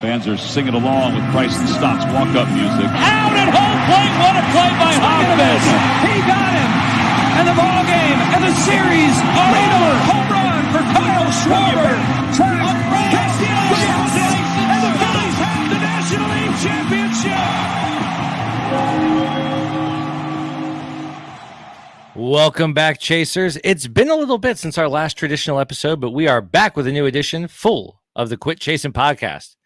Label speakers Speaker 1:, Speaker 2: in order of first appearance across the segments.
Speaker 1: Fans are singing along with Bryson Stock's walk-up music.
Speaker 2: Out at home plate, what a play by Hoffman! He got him, and the ball game and the series are over. Home run for Kyle Clobber. And the Phillies have the National League Championship.
Speaker 3: Welcome back, Chasers. It's been a little bit since our last traditional episode, but we are back with a new edition full of the Quit Chasin Podcast.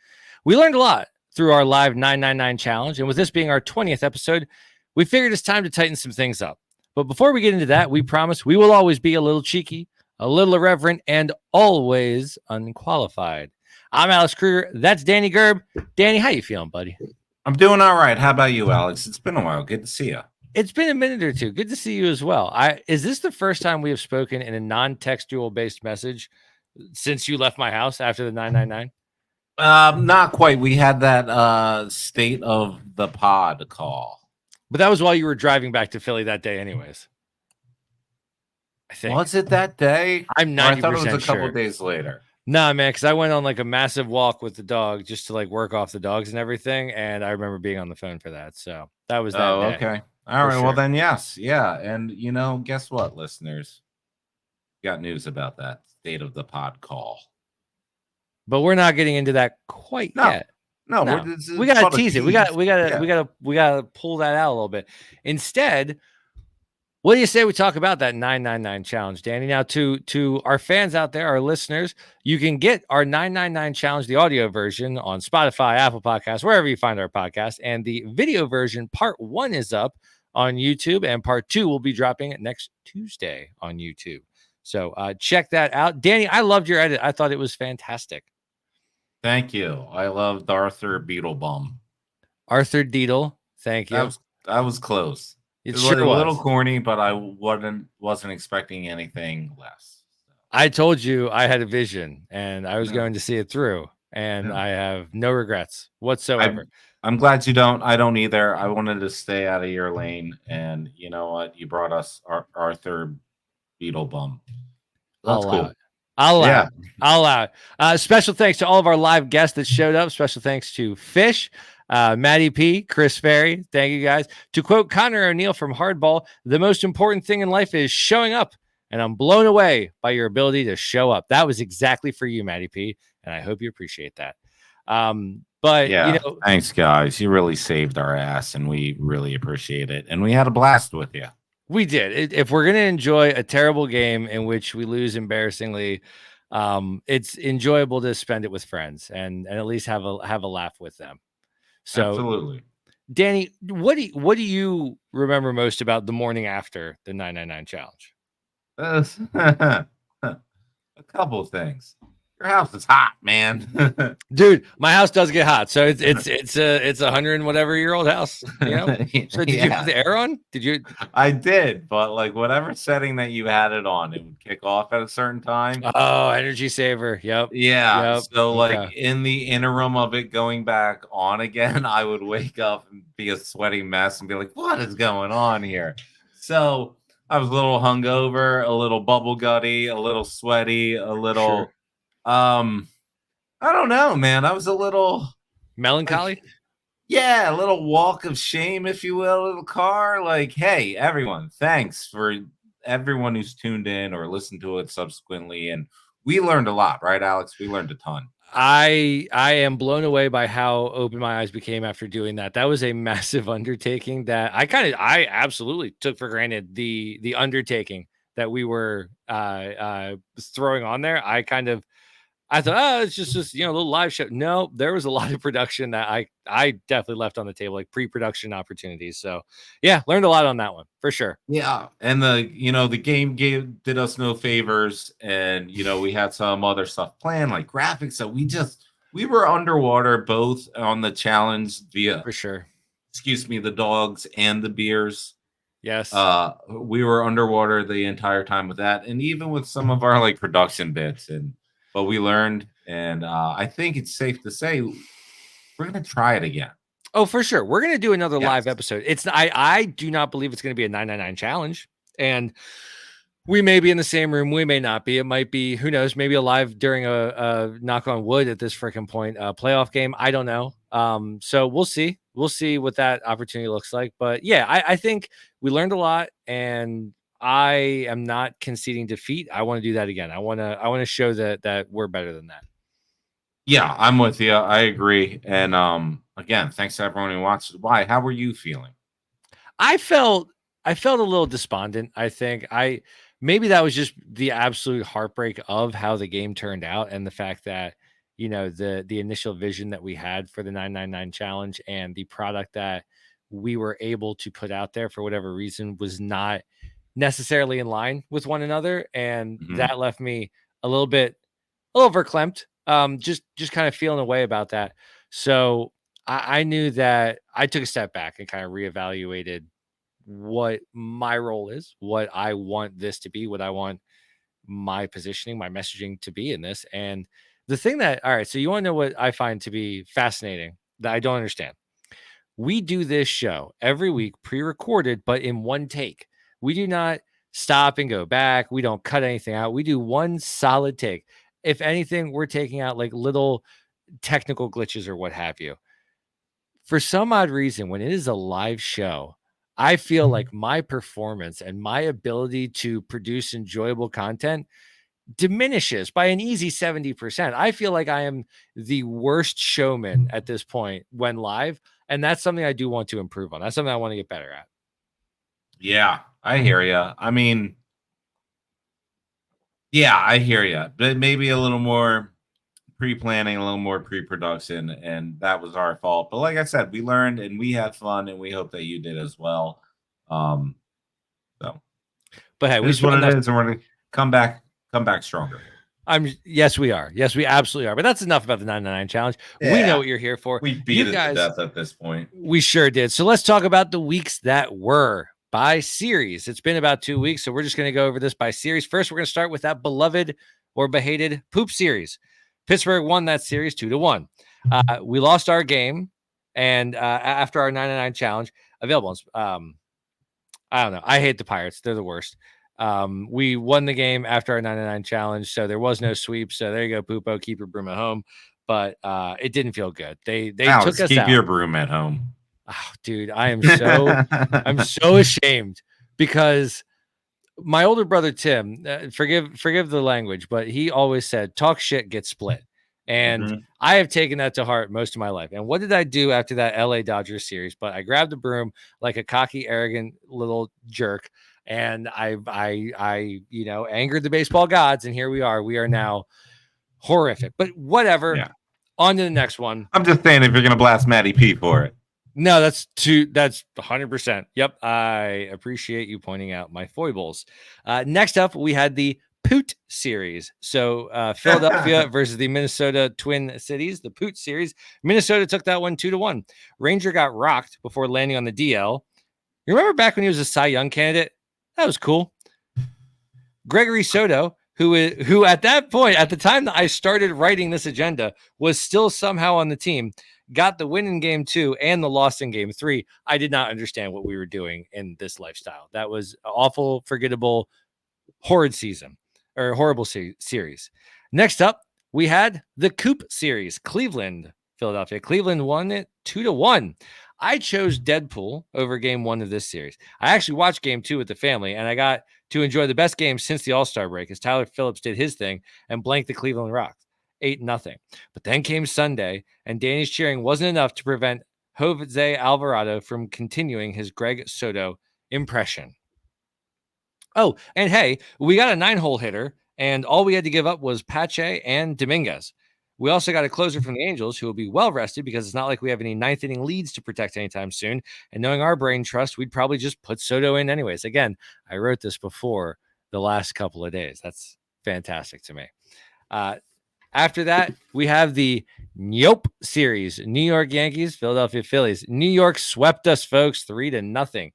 Speaker 3: We learned a lot through our live 999 challenge, and with this being our 20th episode, we figured it's time to tighten some things up. But before we get into that, we promise we will always be a little cheeky, a little irreverent, and always unqualified. I'm Alex Kruger. That's Danny Gerb. Danny, how you feeling, buddy?
Speaker 4: I'm doing all right. How about you, Alex? It's been a while. Good to see you.
Speaker 3: It's been a minute or two. Good to see you as well. Is this the first time we have spoken in a non-textual based message since you left my house after the 999?
Speaker 4: Not quite. We had that state of the pod call.
Speaker 3: But that was while you were driving back to Philly that day anyways. I think.
Speaker 4: Was it that day?
Speaker 3: I'm 90%
Speaker 4: I thought it was a couple
Speaker 3: sure.
Speaker 4: days later.
Speaker 3: Nah, man, because I went on like a massive walk with the dog just to like work off the dogs and everything. And I remember being on the phone for that. So that was that day.
Speaker 4: Okay. All right.
Speaker 3: Sure.
Speaker 4: Well, then, yes. Yeah. And, guess what, listeners? Got news about that state of the pod call.
Speaker 3: But we're not getting into that quite yet.
Speaker 4: No.
Speaker 3: We gotta tease it. We gotta pull that out a little bit. Instead, what do you say we talk about that 999 challenge, Danny? Now, to our fans out there, our listeners, you can get our 999 challenge, the audio version, on Spotify, Apple Podcasts, wherever you find our podcast, and the video version, part 1 is up on YouTube, and part 2 will be dropping next Tuesday on YouTube. So check that out. Danny, I loved your edit. I thought it was fantastic.
Speaker 4: Thank you. I loved Arthur Beetlebum.
Speaker 3: Arthur Deedle. Thank you.
Speaker 4: I was close.
Speaker 3: It
Speaker 4: was
Speaker 3: sure
Speaker 4: a
Speaker 3: was.
Speaker 4: little corny, but I wasn't expecting anything less.
Speaker 3: I told you I had a vision and I was going to see it through, and I have no regrets whatsoever.
Speaker 4: I'm glad you don't. I don't either. I wanted to stay out of your lane, and you know what? You brought us Arthur Beetlebum. That's cool.
Speaker 3: I'll allow it. Special thanks to all of our live guests that showed up. Special thanks to Fish, Maddie P, Chris Ferry. Thank you guys. To quote Connor O'Neill from Hardball, the most important thing in life is showing up. And I'm blown away by your ability to show up. That was exactly for you, Maddie P. And I hope you appreciate that. But
Speaker 4: yeah, thanks, guys. You really saved our ass, and we really appreciate it. And we had a blast with you.
Speaker 3: We did. If we're going to enjoy a terrible game in which we lose embarrassingly, it's enjoyable to spend it with friends and at least have a laugh with them. So,
Speaker 4: absolutely,
Speaker 3: Danny, what do you remember most about the morning after the 999 challenge?
Speaker 4: A couple of things. Your house is hot, man.
Speaker 3: Dude, my house does get hot. So it's a 100 and whatever year old house, So did you have the air on? Did you?
Speaker 4: I did, but like whatever setting that you had it on, it would kick off at a certain time.
Speaker 3: Oh, energy saver. Yep.
Speaker 4: Yeah. Yep. So in the interim of it going back on again, I would wake up and be a sweaty mess and be like, what is going on here? So I was a little hungover, a little bubble gutty, a little sweaty, a little
Speaker 3: Sure.
Speaker 4: I don't know, man. I was a little
Speaker 3: melancholy.
Speaker 4: A little walk of shame, if you will, a little car. Like, hey, everyone, thanks for everyone who's tuned in or listened to it subsequently. And we learned a lot, right, Alex? We learned a ton.
Speaker 3: I am blown away by how open my eyes became after doing that. That was a massive undertaking that I absolutely took for granted the undertaking that we were throwing on there. I thought, it's just a little live show. No, there was a lot of production that I definitely left on the table, like pre-production opportunities. So yeah, learned a lot on that one for sure.
Speaker 4: Yeah. And the game did us no favors. And, we had some other stuff planned like graphics. So we were underwater both on the challenge via,
Speaker 3: for sure.
Speaker 4: Excuse me, the dogs and the beers.
Speaker 3: Yes.
Speaker 4: We were underwater the entire time with that. And even with some of our like production bits but we learned, and I think it's safe to say we're going to try it again.
Speaker 3: Oh, for sure. We're going to do another live episode. I do not believe it's going to be a 999 challenge. And We may be in the same room. We may not be. It might be, who knows, maybe alive during a knock on wood at this freaking point, a playoff game. I don't know. So we'll see. We'll see what that opportunity looks like. But yeah, I think we learned a lot, and I am not conceding defeat. I want to do that again. I want to show that we're better than that.
Speaker 4: Yeah, I'm with you. I agree. And again, thanks to everyone who watched. Why? How were you feeling?
Speaker 3: I felt a little despondent. I think maybe that was just the absolute heartbreak of how the game turned out, and the fact that, the initial vision that we had for the 999 challenge and the product that we were able to put out there for whatever reason was not necessarily in line with one another, and that left me a little verklempt. Just kind of feeling a way about that. So I knew that I took a step back and kind of reevaluated what my role is, what I want this to be, what I want my positioning, my messaging to be in this. And the thing that, all right, so you want to know what I find to be fascinating that I don't understand? We do this show every week, pre-recorded, but in one take. We do not stop and go back. We don't cut anything out. We do one solid take. If anything, we're taking out like little technical glitches or what have you. For some odd reason, when it is a live show, I feel like my performance and my ability to produce enjoyable content diminishes by an easy 70%. I feel like I am the worst showman at this point when live, and that's something I do want to improve on. That's something I want to get better at.
Speaker 4: Yeah, I hear you. I mean, yeah, I hear you. But maybe a little more pre-planning, a little more pre-production, and that was our fault. But like I said, we learned and we had fun, and we hope that you did as well. So,
Speaker 3: but hey,
Speaker 4: it is what it is, and we're gonna come back stronger.
Speaker 3: Yes, we are. Yes, we absolutely are. But that's enough about the 999 challenge. Yeah. We know what you're here for.
Speaker 4: We beat it to death at this point.
Speaker 3: We sure did. So let's talk about the weeks that were by series. It's been about 2 weeks, so we're just going to go over this by series. First, we're going to start with that beloved or behated poop series. Pittsburgh won that series 2-1. We lost our game, and after our 999 challenge, available. I don't know. I hate the Pirates. They're the worst. We won the game after our 99 challenge, so there was no sweep. So there you go, Poopo. Keep your broom at home. But it didn't feel good. They took us
Speaker 4: keep
Speaker 3: out.
Speaker 4: Your broom at home.
Speaker 3: Oh, dude, I am I'm so ashamed because my older brother Tim, forgive the language, but he always said, "Talk shit, get split." And I have taken that to heart most of my life. And what did I do after that LA Dodgers series? But I grabbed the broom like a cocky, arrogant little jerk. And I angered the baseball gods, and here we are. We are now horrific, but whatever. Yeah. On to the next one.
Speaker 4: I'm just saying, if you're gonna blast Matty P for it.
Speaker 3: No, that's 100%. Yep, I appreciate you pointing out my foibles. Next up, we had the Poot series. So Philadelphia versus the Minnesota Twin Cities, the Poot series. Minnesota took that one 2-1. Ranger got rocked before landing on the DL. You remember back when he was a Cy Young candidate? That was cool. Gregory Soto, who at that point, at the time that I started writing this agenda, was still somehow on the team, got the win in game 2 and the loss in game 3. I did not understand what we were doing in this lifestyle. That was awful, forgettable, horrible series. Next up, we had the Coop series, Cleveland, Philadelphia. Cleveland won it 2-1. I chose Deadpool over game 1 of this series. I actually watched game 2 with the family, and I got to enjoy the best game since the All-Star break as Tyler Phillips did his thing and blanked the Cleveland Rocks 8-0. But then came Sunday, and Danny's cheering wasn't enough to prevent Jose Alvarado from continuing his Greg Soto impression. Oh, and hey, we got a 9-hole hitter, and all we had to give up was Pache and Dominguez. We also got a closer from the Angels who will be well rested because it's not like we have any 9th inning leads to protect anytime soon. And knowing our brain trust, we'd probably just put Soto in anyways. Again, I wrote this before the last couple of days. That's fantastic to me. After that, we have the Nope series. New York Yankees, Philadelphia Phillies. New York swept us, folks, 3-0.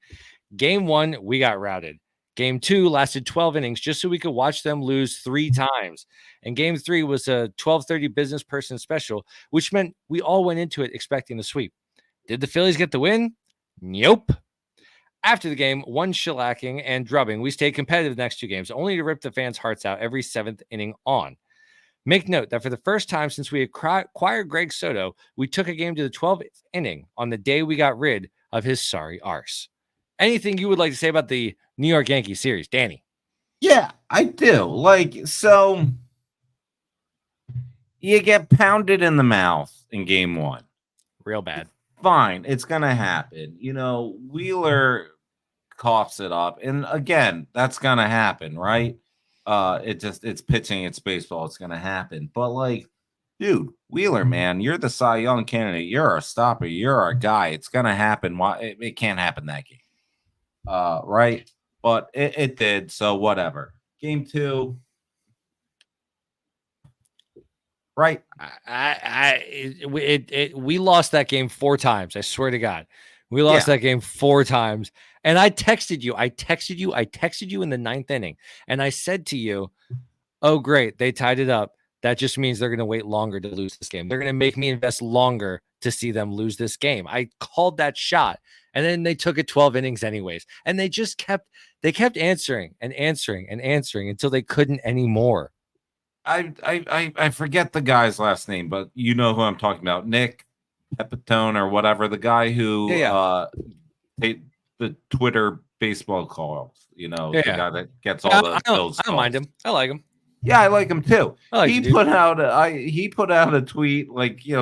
Speaker 3: Game 1, we got routed. Game 2 lasted 12 innings just so we could watch them lose 3 times. And game 3 was a 12:30 business person special, which meant we all went into it expecting the sweep. Did the Phillies get the win? Nope. After the game, one shellacking and drubbing. We stayed competitive the next 2 games, only to rip the fans' hearts out every 7th inning on. Make note that for the first time since we acquired Greg Soto, we took a game to the 12th inning on the day we got rid of his sorry arse. Anything you would like to say about the New York Yankees series, Danny?
Speaker 4: Yeah, I do. Like, so you get pounded in the mouth in game 1.
Speaker 3: Real bad.
Speaker 4: Fine, it's going to happen. Wheeler coughs it up. And again, that's going to happen, right? It's pitching, it's baseball, it's going to happen. But like, dude, Wheeler, man, you're the Cy Young candidate. You're a stopper. You're our guy. It's going to happen. Why it can't happen that game. Right? But it did, so whatever. Game 2. Right.
Speaker 3: We lost that game 4 times. I swear to God, we lost that game 4 times. And I texted you in the 9th inning. And I said to you, oh, great. They tied it up. That just means they're going to wait longer to lose this game. They're going to make me invest longer to see them lose this game. I called that shot. And then they took it 12 innings anyways. And they just kept answering until they couldn't anymore.
Speaker 4: I forget the guy's last name, but you know who I'm talking about. Nick Pepitone or whatever, the guy who the Twitter baseball calls, the guy that gets all the Bills.
Speaker 3: I don't mind him. I like him.
Speaker 4: Yeah, I like him too.
Speaker 3: He
Speaker 4: put out a tweet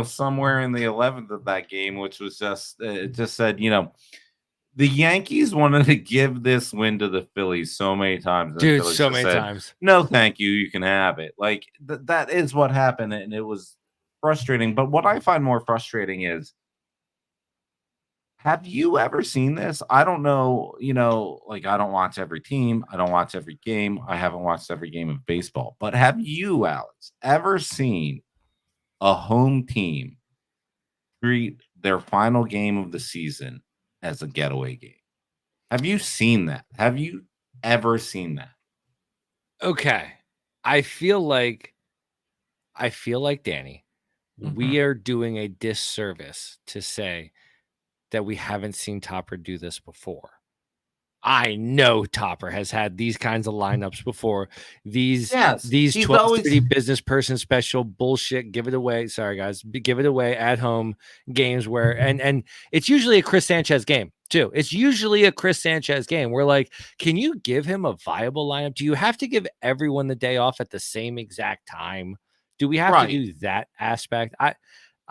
Speaker 4: somewhere in the 11th of that game, which was it just said, the Yankees wanted to give this win to the Phillies so many times.
Speaker 3: Dude, so many times.
Speaker 4: No, thank you. You can have it. Like that is what happened, and it was frustrating. But what I find more frustrating is, have you ever seen this? I don't know, I don't watch every team. I don't watch every game. I haven't watched every game of baseball. But have you, Alex, ever seen a home team treat their final game of the season as a getaway game? Have you seen that? Have you ever seen that?
Speaker 3: Okay. I feel like Danny, we are doing a disservice to say that we haven't seen Topper do this before. I know Topper has had these kinds of lineups before. These 12:30 business person special bullshit. Give it away. Sorry, guys. Give it away at home games where and it's usually a Chris Sanchez game too. It's usually a Chris Sanchez game. We're like, can you give him a viable lineup? Do you have to give everyone the day off at the same exact time? Do we have to do that aspect?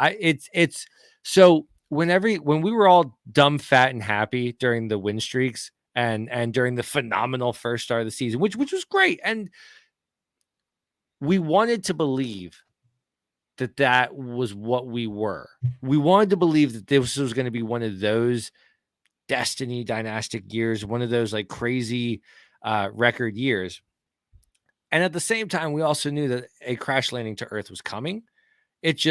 Speaker 3: It's so. When we were all dumb, fat, and happy during the win streaks and during the phenomenal first start of the season, which was great, and we wanted to believe that was what we were. We wanted to believe that this was going to be one of those destiny dynastic years, one of those like crazy record years. And at the same time, we also knew that a crash landing to earth was coming. It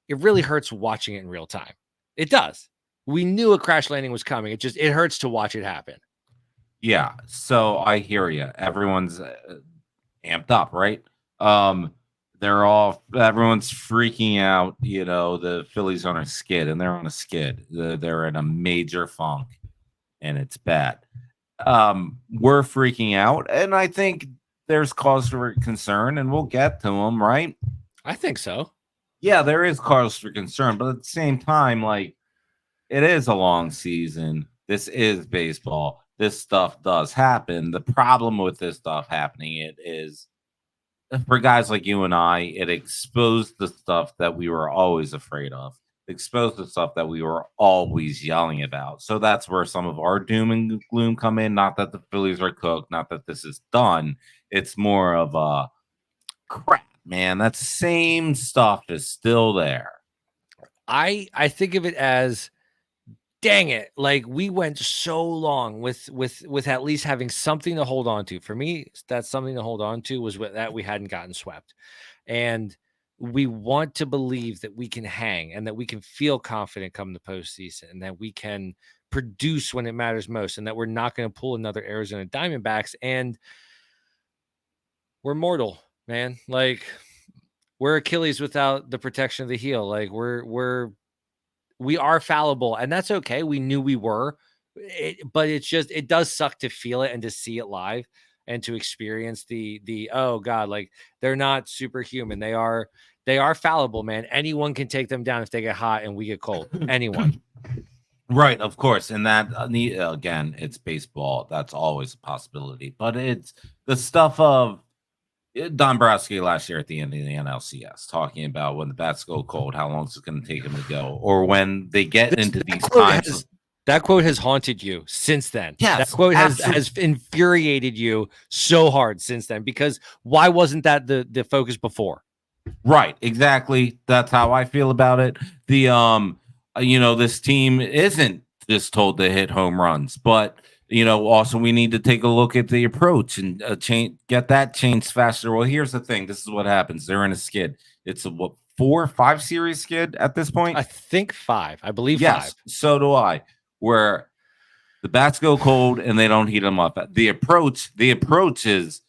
Speaker 3: really hurts watching it in real time. It does. We knew a crash landing was coming. It hurts to watch it happen.
Speaker 4: Yeah. So I hear you. Everyone's amped up, right? Everyone's freaking out. The Phillies on a skid, and they're on a skid. They're in a major funk, and it's bad. We're freaking out, and I think there's cause for concern, and we'll get to them, right?
Speaker 3: I think so.
Speaker 4: Yeah, there is cause for concern, but at the same time, it is a long season. This is baseball. This stuff does happen. The problem with this stuff happening, it is for guys like you and I, it exposed the stuff that we were always afraid of. It exposed the stuff that we were always yelling about. So that's where some of our doom and gloom come in. Not that the Phillies are cooked, not that this is done. It's more of a crap. Man, that same stuff is still there.
Speaker 3: I think of it as, dang it, like we went so long with at least having something to hold on to. For me, that's something to hold on to was that we hadn't gotten swept. And we want to believe that we can hang and that we can feel confident come the postseason and that we can produce when it matters most and that we're not going to pull another Arizona Diamondbacks. And we're mortal. Man, like we're Achilles without the protection of the heel. Like we are fallible, and that's okay. We knew we were. But it's just, it does suck to feel it and to see it live and to experience the oh God, like they're not superhuman. They are fallible, man. Anyone can take them down if they get hot and we get cold. Anyone.
Speaker 4: Right, of course. And that, again, it's baseball. That's always a possibility. But it's the stuff of Dombrowski last year at the end of the NLCS, talking about when the bats go cold, how long is it going to take them to go? Or when they get into these times.
Speaker 3: That quote has haunted you since then.
Speaker 4: Yes,
Speaker 3: that quote has infuriated you so hard since then, because why wasn't that the focus before?
Speaker 4: Right, exactly. That's how I feel about it. This team isn't just told to hit home runs, but also we need to take a look at the approach and get that changed faster. Well, here's the thing. This is what happens. They're in a skid. It's a 4 or 5 series skid at this point.
Speaker 3: I think 5. I believe
Speaker 4: yes,
Speaker 3: 5.
Speaker 4: So do I. Where the bats go cold and they don't heat them up. The approach is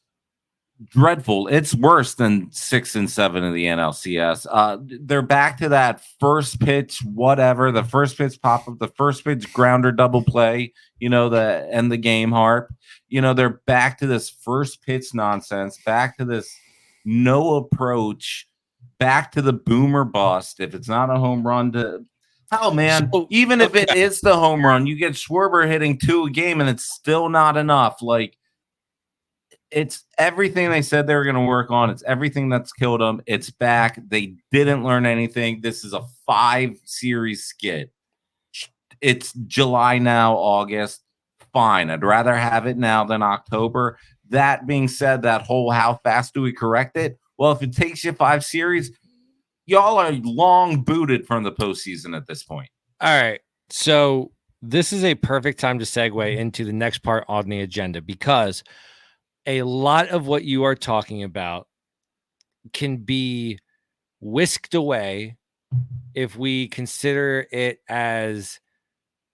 Speaker 4: dreadful. It's worse than 6 and 7 in the NLCS. They're back to that first pitch, whatever. The first pitch pop up, the first pitch grounder double play. The end the game harp. They're back to this first pitch nonsense. Back to this no approach. Back to the boomer bust. If it's not a home run to. Hell, man, even if it is the home run, you get Schwarber hitting 2 a game and it's still not enough. Like, it's everything they said they were going to work on. It's everything that's killed them. It's back. They didn't learn anything. This is a 5-series skid. It's July now, August. Fine. I'd rather have it now than October. That being said, that whole how fast do we correct it? Well, if it takes you 5 series, y'all are long booted from the postseason at this point.
Speaker 3: All right. So this is a perfect time to segue into the next part on the agenda, because a lot of what you are talking about can be whisked away if we consider it as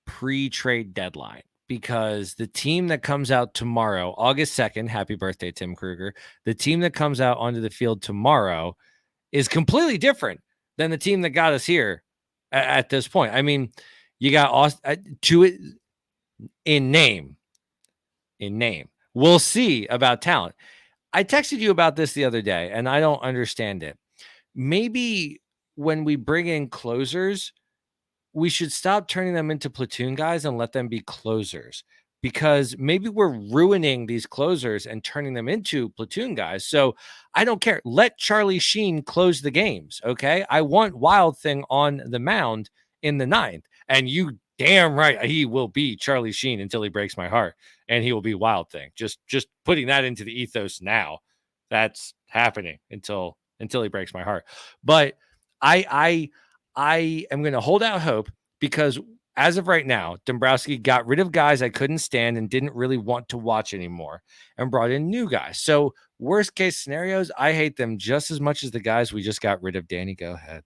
Speaker 3: pre-trade deadline, because the team that comes out tomorrow, August 2nd, happy birthday, Tim Kruger, the team that comes out onto the field tomorrow is completely different than the team that got us here at this point. I mean, you got Austin to it in name. We'll see about talent. I texted you about this the other day, and I don't understand it. Maybe when we bring in closers, we should stop turning them into platoon guys and let them be closers, because maybe we're ruining these closers and turning them into platoon guys. So I don't care. Let Charlie Sheen close the games, okay? I want Wild Thing on the mound in the 9th. And you damn right, he will be Charlie Sheen until he breaks my heart. And he will be Wild Thing. Just putting that into the ethos now. That's happening until he breaks my heart. But I am going to hold out hope, because as of right now, Dombrowski got rid of guys I couldn't stand and didn't really want to watch anymore and brought in new guys. So worst case scenarios, I hate them just as much as the guys we just got rid of. Danny, go ahead.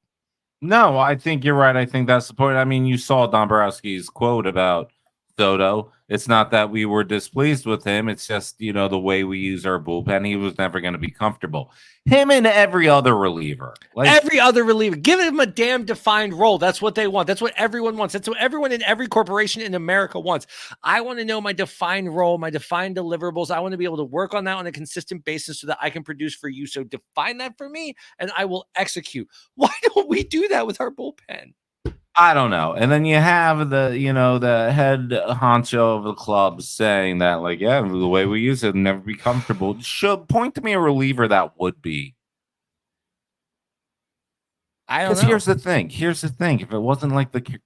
Speaker 4: No, I think you're right. I think that's the point. I mean, you saw Dombrowski's quote about Soto. It's not that we were displeased with him. It's just, the way we use our bullpen. He was never going to be comfortable. Him and every other reliever.
Speaker 3: Give him a damn defined role. That's what they want. That's what everyone wants. That's what everyone in every corporation in America wants. I want to know my defined role, my defined deliverables. I want to be able to work on that on a consistent basis so that I can produce for you. So define that for me and I will execute. Why don't we do that with our bullpen?
Speaker 4: I don't know. And then you have the head honcho of the club saying that, like, yeah, the way we use it will never be comfortable. Should point to me a reliever that would be.
Speaker 3: I don't know.
Speaker 4: Here's the thing. If it wasn't like the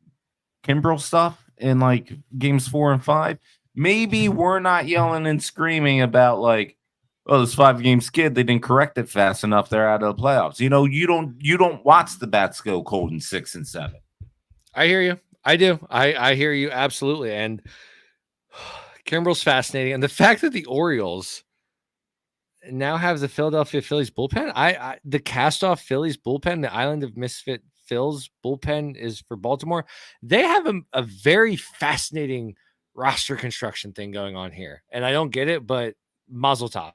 Speaker 4: Kimbrel stuff in like games 4 and 5, maybe we're not yelling and screaming about like, oh, this 5-game skid, they didn't correct it fast enough. They're out of the playoffs. You don't watch the bats go cold in 6 and 7.
Speaker 3: I hear you. I do. I hear you absolutely. And Kimbrel's fascinating. And the fact that the Orioles now have the Philadelphia Phillies bullpen, the cast-off Phillies bullpen, the Island of Misfit Phil's bullpen is for Baltimore. They have a very fascinating roster construction thing going on here. And I don't get it, but mazel tov.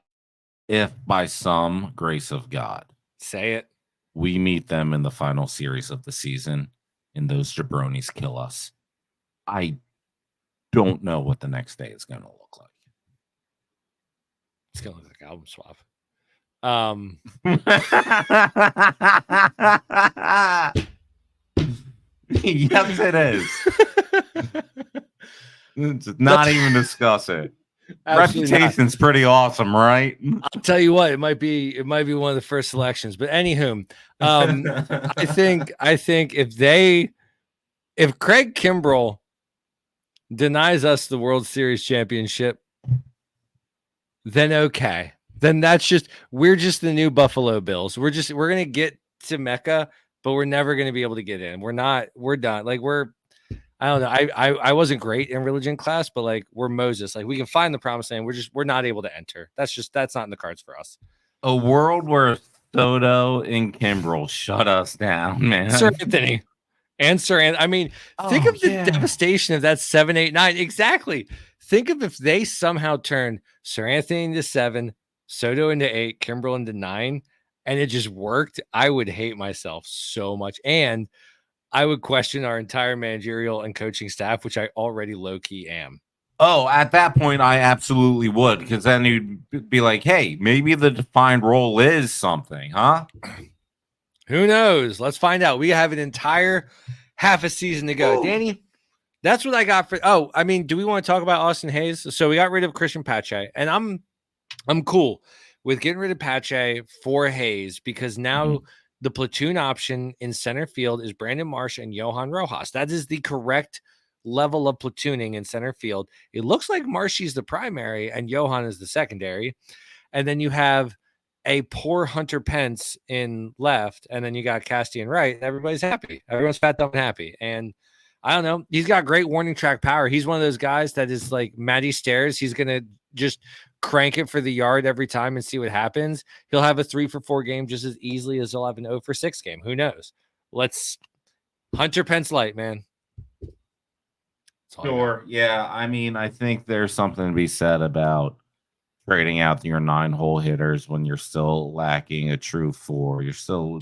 Speaker 4: If by some grace of God,
Speaker 3: say it,
Speaker 4: we meet them in the final series of the season, and those jabronis kill us, I don't know what the next day is going to look like.
Speaker 3: It's gonna look like album swap.
Speaker 4: Yes, it is. Not even discuss it. Reputation's pretty awesome, right?
Speaker 3: I'll tell you what, it might be one of the first selections. But anywho, I think if Craig Kimbrell denies us the World Series championship, then okay. Then we're just the new Buffalo Bills. We're gonna get to Mecca, but we're never gonna be able to get in. We're done. Like I don't know. I wasn't great in religion class, but like we're Moses. Like we can find the promised land. We're not able to enter. That's not in the cards for us.
Speaker 4: A world where Soto and Kimbrell shut us down, man.
Speaker 3: Sir Anthony. And Sir Anthony. I mean, think of the devastation of that 7, 8, 9. Exactly. Think of if they somehow turn Sir Anthony into 7, Soto into 8, Kimbrell into 9, and it just worked. I would hate myself so much. And I would question our entire managerial and coaching staff, which I already low-key am.
Speaker 4: Oh, at that point, I absolutely would, because then you'd be like, hey, maybe the defined role is something, huh?
Speaker 3: Who knows? Let's find out. We have an entire half a season to go. Ooh. Danny, that's what I got for. Oh, I mean, do we want to talk about Austin Hayes? So we got rid of Christian Pache, and I'm cool with getting rid of Pache for Hayes because now the platoon option in center field is Brandon Marsh and Johan Rojas. That is the correct level of platooning in center field. It looks like Marshy's the primary and Johan is the secondary. And then you have a poor Hunter Pence in left, and then you got Castian right. And everybody's happy. Everyone's fat, dumb, and happy. And I don't know. He's got great warning track power. He's one of those guys that is like Matty Stairs. He's going to just crank it for the yard every time and see what happens. He'll have a 3-for-4 game just as easily as he'll have an 0-for-6 game. Who knows? Let's Hunter Pence light, man.
Speaker 4: Sure. Yeah. I mean, I think there's something to be said about trading out your 9-hole hitters when you're still lacking a true 4. You're still.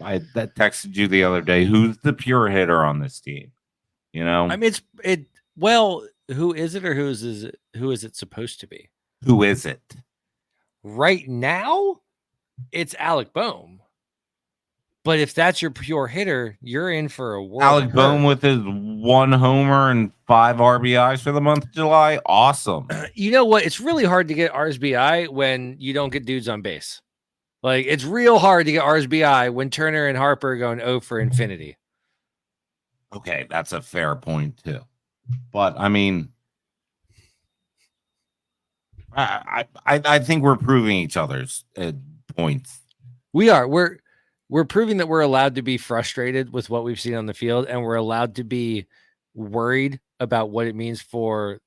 Speaker 4: I texted you the other day. Who's the pure hitter on this team? You know.
Speaker 3: I mean, well, who is it or who is it supposed to be?
Speaker 4: Who is it?
Speaker 3: Right now, it's Alec Boehm. But if that's your pure hitter, you're in for a world.
Speaker 4: Alec Boehm with his 1 homer and 5 RBIs for the month of July. Awesome.
Speaker 3: You know what? It's really hard to get RSBI when you don't get dudes on base. Like, it's real hard to get RSBI when Turner and Harper are going 0 for infinity.
Speaker 4: Okay, that's a fair point, too. But, I mean, I think we're proving each other's points.
Speaker 3: We are. We're proving that we're allowed to be frustrated with what we've seen on the field, and we're allowed to be worried about what it means for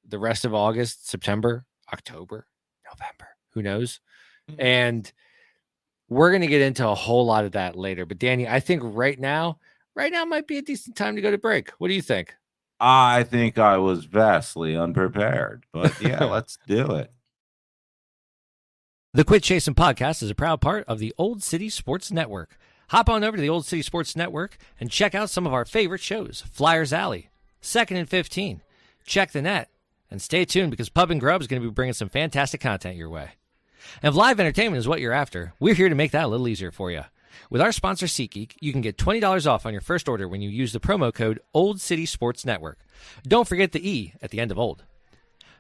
Speaker 3: the rest of August, September, October, November, who knows? And we're going to get into a whole lot of that later. But Danny, I think right now might be a decent time to go to break. What do you think?
Speaker 4: I think I was vastly unprepared, but yeah, let's do it.
Speaker 3: The Quit Chasin Podcast is a proud part of the Old City Sports Network. Hop on over to the Old City Sports Network and check out some of our favorite shows. Flyers Alley, 2nd and 15, Check the Net, and stay tuned because Pub and Grub is going to be bringing some fantastic content your way. And if live entertainment is what you're after, we're here to make that a little easier for you. With our sponsor SeatGeek, you can get $20 off on your first order when you use the promo code Old City Sports Network. Don't forget the E at the end of old.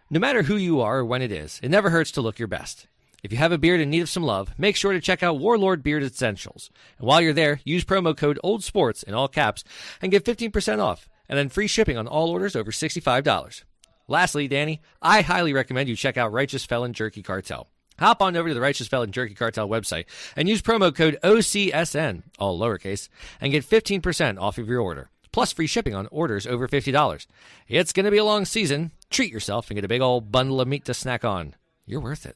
Speaker 3: No matter who you are or when it is, it never hurts to look your best. If you have a beard in need of some love, make sure to check out Warlord Beard Essentials. And while you're there, use promo code OLDSPORTS in all caps and get 15% off, and then free shipping on all orders over $65. Lastly, Danny, I highly recommend you check out Righteous Felon Jerky Cartel. Hop on over to the Righteous Felon Jerky Cartel website and use promo code OCSN, all lowercase, and get 15% off of your order, plus free shipping on orders over $50. It's going to be a long season. Treat yourself and get a big old bundle of meat to snack on. You're worth it.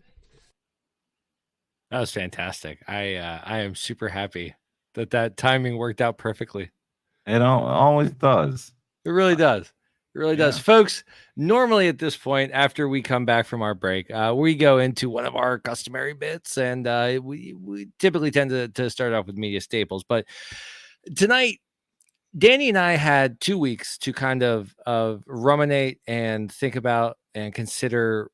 Speaker 3: That was fantastic. I am super happy that timing worked out perfectly.
Speaker 4: It always does.
Speaker 3: It really does. It really does. Folks, normally at this point, after we come back from our break, we go into one of our customary bits, and we typically tend to start off with media staples. But tonight, Danny and I had 2 weeks to kind of ruminate and think about and consider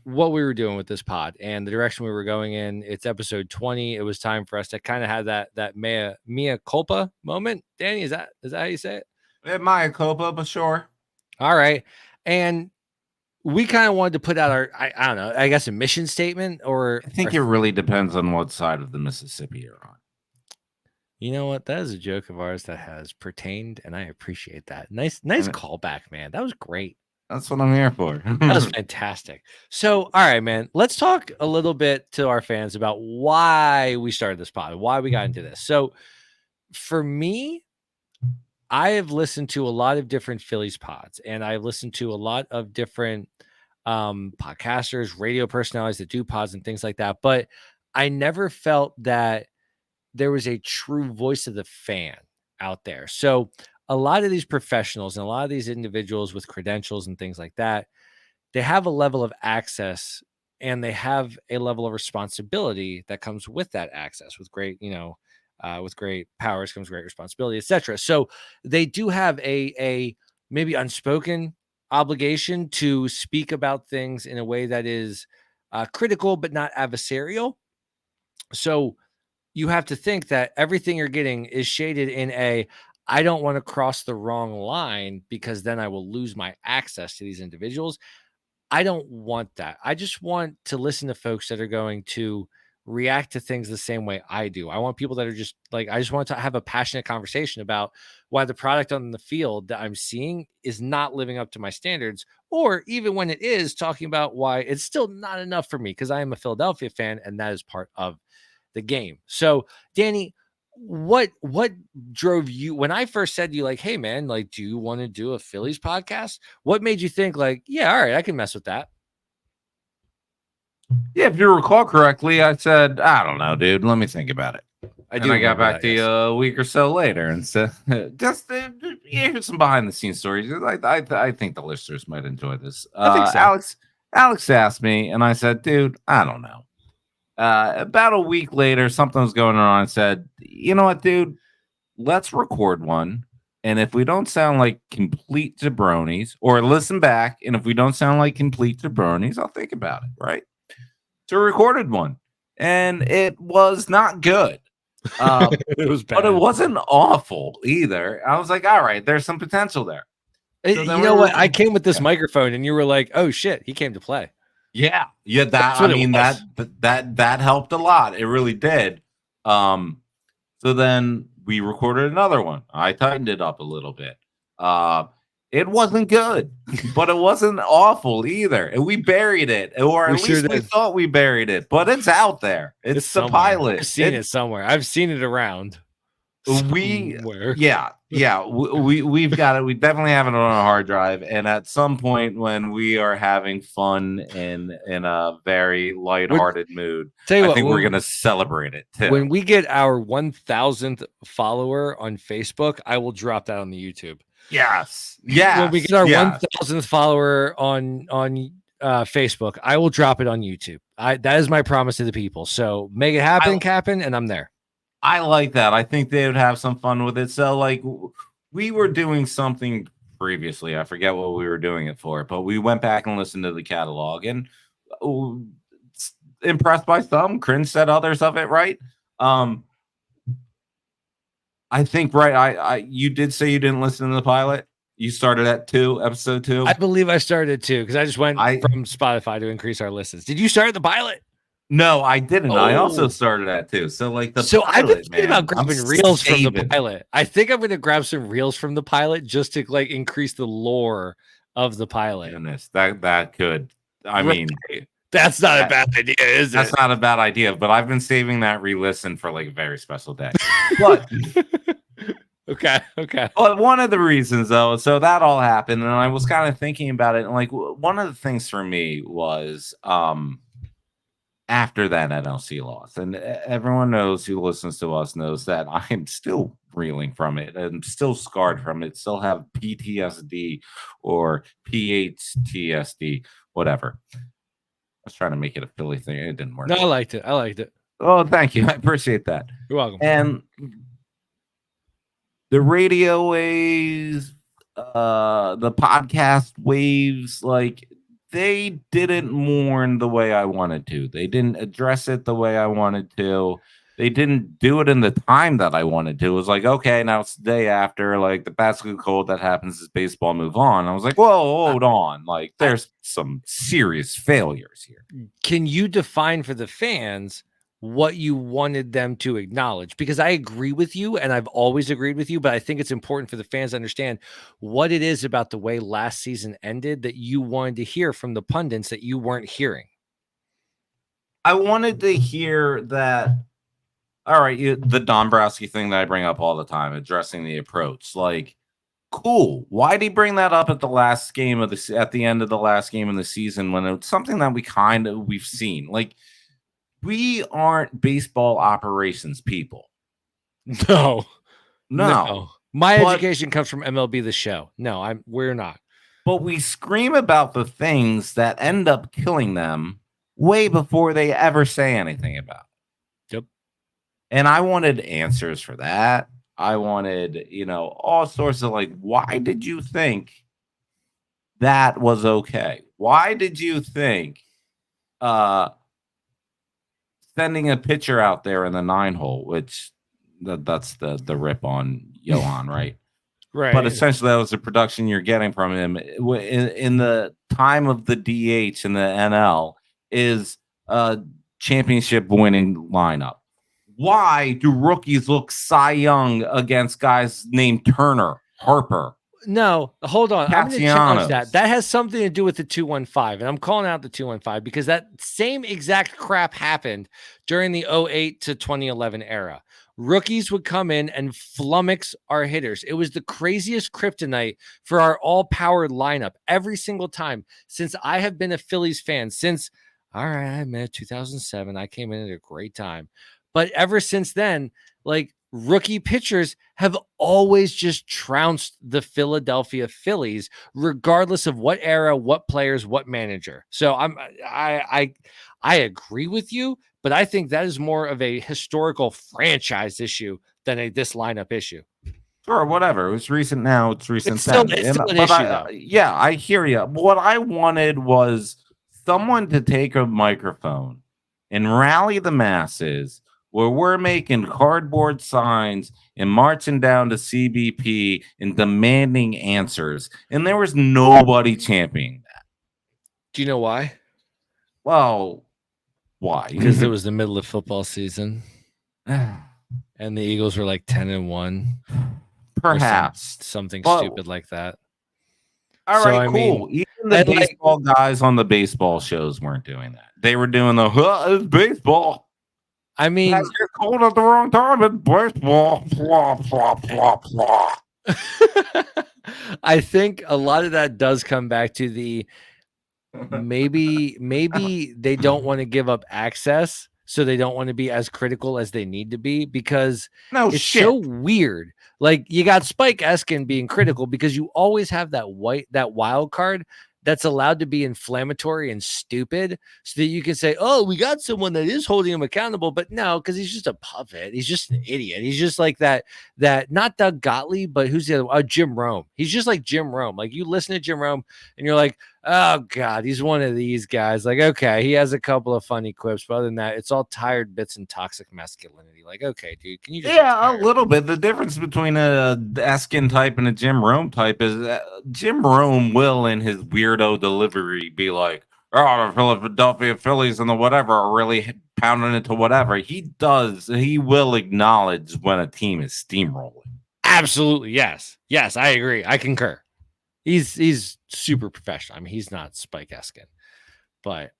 Speaker 3: what we were doing with this pod and the direction we were going in. It's episode 20. It was time for us to kind of have that mea culpa moment. Danny, is that how you say it?
Speaker 4: Mea culpa, but sure.
Speaker 3: All right. And we kind of wanted to put out our, I don't know, I guess a mission statement, or
Speaker 4: I think it really depends on what side of the Mississippi you're on.
Speaker 3: You know what? That is a joke of ours that has pertained, and I appreciate that. Nice callback, man. That was great.
Speaker 4: That's what I'm here for.
Speaker 3: That was fantastic. So, all right, man. Let's talk a little bit to our fans about why we started this pod, why we got into this. So, for me, I have listened to a lot of different Phillies pods, and I've listened to a lot of different podcasters, radio personalities that do pods and things like that. But I never felt that there was a true voice of the fan out there. So a lot of these professionals and a lot of these individuals with credentials and things like that, they have a level of access and they have a level of responsibility that comes with that access. With great, with great powers comes great responsibility, etc. So they do have a maybe unspoken obligation to speak about things in a way that is critical but not adversarial. So you have to think that everything you're getting is shaded in I don't want to cross the wrong line because then I will lose my access to these individuals. I don't want that. I just want to listen to folks that are going to react to things the same way I do. I want people that are just like, I just want to have a passionate conversation about why the product on the field that I'm seeing is not living up to my standards, or even when it is, talking about why it's still not enough for me because I am a Philadelphia fan and that is part of the game. So, Danny, what drove you when I first said to you, like, hey man, like, do you want to do a Phillies podcast? What made you think like, yeah, all right, I can mess with that?
Speaker 4: Yeah, if you recall correctly, I said, I don't know, dude. Let me think about it. I got back to you a week or so later and said, just here's some behind the scenes stories. I think the listeners might enjoy this.
Speaker 3: I think so.
Speaker 4: Alex asked me, and I said, dude, I don't know. About a week later, something was going on. I said, you know what, dude? Let's record one. And if we don't sound like complete jabronis, or listen back, and if we don't sound like complete jabronis, I'll think about it, right? So we recorded one, and it was not good.
Speaker 3: It was bad.
Speaker 4: But it wasn't awful either. I was like, all right, there's some potential there.
Speaker 3: So you know what? I came with this microphone, and you were like, oh, shit, he came to play.
Speaker 4: Yeah. That helped a lot. It really did. So then we recorded another one. I tightened it up a little bit. It wasn't good, but it wasn't awful either. And we buried it, or at least we thought we buried it. But it's out there. It's the pilot.
Speaker 3: I've seen it somewhere. I've seen it around.
Speaker 4: We've got it. We definitely have it on a hard drive, and at some point when we are having fun in a very lighthearted mood, I think we're gonna celebrate it too.
Speaker 3: When we get our 1,000th follower on Facebook, I will drop that on the YouTube.
Speaker 4: Yes.
Speaker 3: When we get our 1,000th follower on Facebook, I will drop it on YouTube. That is my promise to the people. So make it happen, Captain, and I'm there.
Speaker 4: I like that. I think they would have some fun with it. So, like, we were doing something previously. I forget what we were doing it for, but we went back and listened to the catalog and impressed by some, cringed at others of it, right? I think, right, you did say you didn't listen to the pilot. You started at episode 2?
Speaker 3: I believe I started at 2 because I just went from Spotify to increase our listens. Did you start at the pilot?
Speaker 4: No, I didn't. I also started at 2. So like pilot,
Speaker 3: I've been thinking about grabbing reels from the pilot. I think I'm going to grab some reels from the pilot just to like increase the lore of the pilot.
Speaker 4: Goodness, that could. I mean,
Speaker 3: that's not a bad idea, is it?
Speaker 4: That's not a bad idea. But I've been saving that re-listen for like a very special day. But
Speaker 3: okay.
Speaker 4: But one of the reasons though, so that all happened, and I was kind of thinking about it, and like one of the things for me was after that NLC loss, and everyone knows who listens to us knows that I'm still reeling from it and still scarred from it, still have PTSD or PHTSD, whatever. I was trying to make it a Philly thing. It didn't work.
Speaker 3: No, I liked it.
Speaker 4: Oh, thank you. I appreciate that.
Speaker 3: You're welcome.
Speaker 4: And the radio waves, the podcast waves, like they didn't mourn the way I wanted to. They didn't address it the way I wanted to. They didn't do it in the time that I wanted to. It was like, okay, now it's the day after, like the basketball cold that happens is baseball, move on. I was like, whoa, hold on. Like there's some serious failures here.
Speaker 3: Can you define for the fans what you wanted them to acknowledge? Because I agree with you, and I've always agreed with you, but I think it's important for the fans to understand what it is about the way last season ended that you wanted to hear from the pundits that you weren't hearing.
Speaker 4: I wanted to hear that. All right, the Dombrowski thing that I bring up all the time, addressing the approach. Like, cool. Why did he bring that up at the last game of at the end of the last game of the season when it's something that we've seen? Like, we aren't baseball operations people.
Speaker 3: No.
Speaker 4: No.
Speaker 3: My education comes from MLB The Show. No, we're not.
Speaker 4: But we scream about the things that end up killing them way before they ever say anything about it. And I wanted answers for that. I wanted, all sorts of like, why did you think that was okay? Why did you think sending a pitcher out there in the 9-hole, which that's the rip on Johan, right?
Speaker 3: Right.
Speaker 4: But essentially that was the production you're getting from him in the time of the DH in the NL is a championship winning lineup. Why do rookies look Cy Young against guys named Turner, Harper?
Speaker 3: No, hold on. I'm going to
Speaker 4: Castellanos?
Speaker 3: challenge that. That has something to do with the 215, and I'm calling out the 215 because that same exact crap happened during the 08 to 2011 era. Rookies would come in and flummox our hitters. It was the craziest kryptonite for our all-powered lineup every single time since I have been a Phillies fan. Since, all right, I admit 2007, I came in at a great time. But ever since then, like rookie pitchers have always just trounced the Philadelphia Phillies, regardless of what era, what players, what manager. So I agree with you, but I think that is more of a historical franchise issue than this lineup issue.
Speaker 4: Sure, whatever. It was recent now. It's recent.
Speaker 3: It's still an issue, though.
Speaker 4: Yeah, I hear you. What I wanted was someone to take a microphone and rally the masses where we're making cardboard signs and marching down to CBP and demanding answers. And there was nobody championing that.
Speaker 3: Do you know why?
Speaker 4: Well, why?
Speaker 3: Because it was the middle of football season. And the Eagles were like 10-1.
Speaker 4: Perhaps.
Speaker 3: Something stupid like that.
Speaker 4: All right, cool. Even the baseball guys on the baseball shows weren't doing that. They were doing it's baseball.
Speaker 3: I mean,
Speaker 4: you're cold at the wrong time. It's baseball. Blah, blah, blah, blah.
Speaker 3: I think a lot of that does come back to the maybe they don't want to give up access, so they don't want to be as critical as they need to be because it's so weird. Like you got Spike Eskin being critical because you always have that wild card that's allowed to be inflammatory and stupid so that you can say, oh, we got someone that is holding him accountable, but no, because he's just a puppet. He's just an idiot. He's just like that not Doug Gottlieb, but who's the other one? Jim Rome. He's just like Jim Rome. Like you listen to Jim Rome and you're like, oh God, he's one of these guys. Like, okay, he has a couple of funny quips, but other than that, it's all tired bits and toxic masculinity. Like, okay, dude, can you just
Speaker 4: a little bit. The difference between a Eskin type and a Jim Rome type is Jim Rome will, in his weirdo delivery, be like, oh, the Philadelphia Phillies and the whatever are really pounding into whatever. He will acknowledge when a team is steamrolling.
Speaker 3: Absolutely, yes. Yes, I agree. I concur. He's super professional. I mean, he's not Spike Eskin, but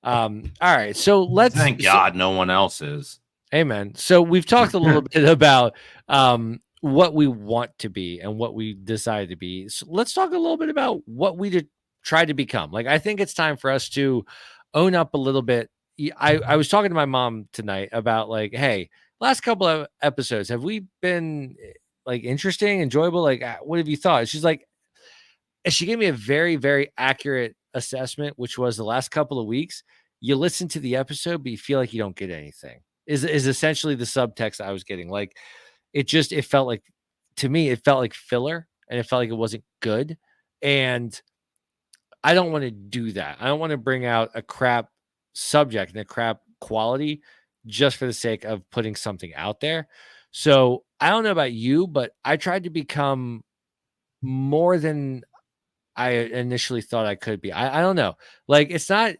Speaker 3: all right. So
Speaker 4: thank God no one else is.
Speaker 3: Amen. So we've talked a little bit about what we want to be and what we decide to be. So let's talk a little bit about what we try to become. Like, I think it's time for us to own up a little bit. I was talking to my mom tonight about like, hey, last couple of episodes, have we been like interesting, enjoyable? Like, what have you thought? She's like, and she gave me a very, very accurate assessment, which was the last couple of weeks, you listen to the episode, but you feel like you don't get anything is essentially the subtext I was getting. Like, it felt like to me, it felt like filler, and it felt like it wasn't good. And I don't want to do that. I don't want to bring out a crap subject and a crap quality just for the sake of putting something out there. So I don't know about you, but I tried to become more than I initially thought I could be. I don't know. Like, it's not,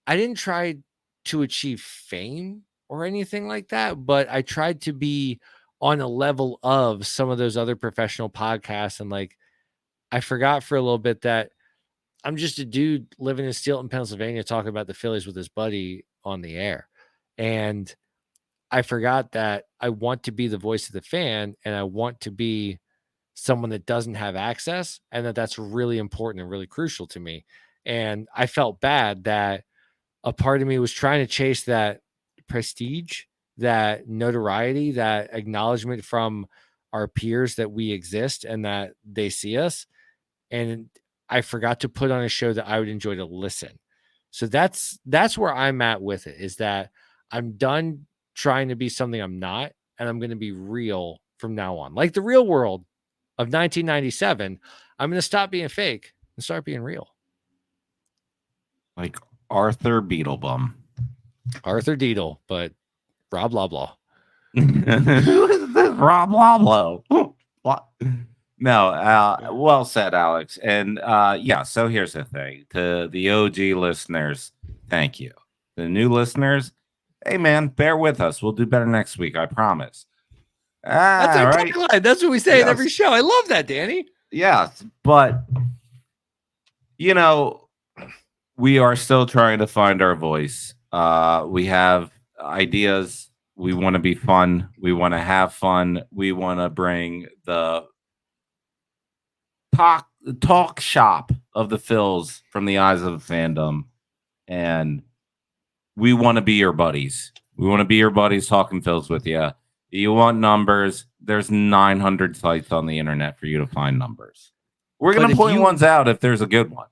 Speaker 3: I didn't try to achieve fame or anything like that, but I tried to be on a level of some of those other professional podcasts. And like, I forgot for a little bit that I'm just a dude living in Steelton, Pennsylvania, talking about the Phillies with his buddy on the air. And I forgot that I want to be the voice of the fan, and I want to be someone that doesn't have access, and that's really important and really crucial to me. And I felt bad that a part of me was trying to chase that prestige, that notoriety, that acknowledgement from our peers that we exist and that they see us. And I forgot to put on a show that I would enjoy to listen. So that's where I'm at with it, is that I'm done trying to be something I'm not, and I'm going to be real from now on. Like the Real World of 1997, I'm going to stop being fake and start being real.
Speaker 4: Like Arthur Beetlebum.
Speaker 3: Arthur Deedle, but Rob Loblaw.
Speaker 4: Who is this Rob Loblaw? What? No, well said, Alex. And yeah, so here's the thing. To the OG listeners, thank you. The new listeners, hey man, bear with us. We'll do better next week, I promise.
Speaker 3: That's our tagline. That's what we say in every show. I love that, Danny.
Speaker 4: Yes, but you know, we are still trying to find our voice. We have ideas. We want to be fun. We want to have fun. We want to bring the talk shop of the Phils from the eyes of the fandom, and we want to be your buddies. We want to be your buddies talking Phils with you. You want numbers? There's 900 sites on the internet for you to find numbers. We're going to point ones out if there's a good one.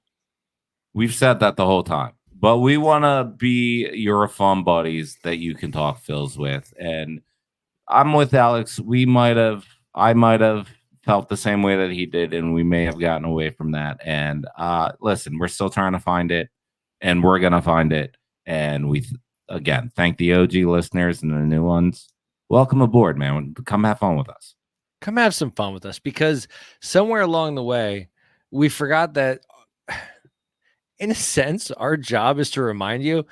Speaker 4: We've said that the whole time, but we want to be your fun buddies that you can talk Phils with. And I'm with Alex. I might have felt the same way that he did, and we may have gotten away from that. And listen, we're still trying to find it, and we're going to find it. And we, again, thank the OG listeners and the new ones. Welcome aboard, man. Come have fun with us.
Speaker 3: Come have some fun with us, because somewhere along the way, we forgot that, in a sense, our job is to remind you,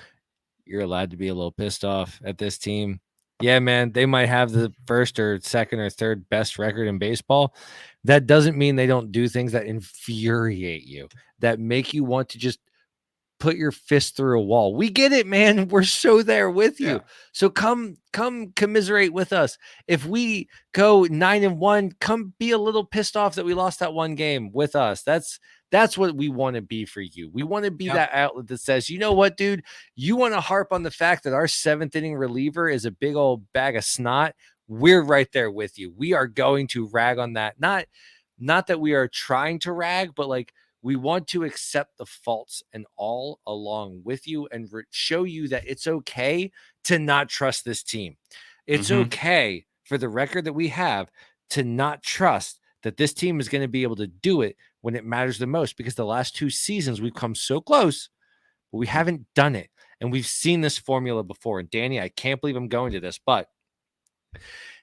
Speaker 3: you're allowed to be a little pissed off at this team. Yeah, man, they might have the first or second or third best record in baseball. That doesn't mean they don't do things that infuriate you, that make you want to just put your fist through a wall. We get it, man. We're so there with you. Yeah. So come commiserate with us. If we go 9-1, come be a little pissed off that we lost that one game with us. That's what we want to be for you. We want to be that outlet that says, you know what, dude, you want to harp on the fact that our 7th inning reliever is a big old bag of snot. We're right there with you. We are going to rag on that. Not that we are trying to rag, but like, we want to accept the faults and all along with you, and show you that it's okay to not trust this team. It's okay for the record that we have to not trust that this team is going to be able to do it when it matters the most, because the last 2 seasons we've come so close, but we haven't done it. And we've seen this formula before. And Danny, I can't believe I'm going to this, but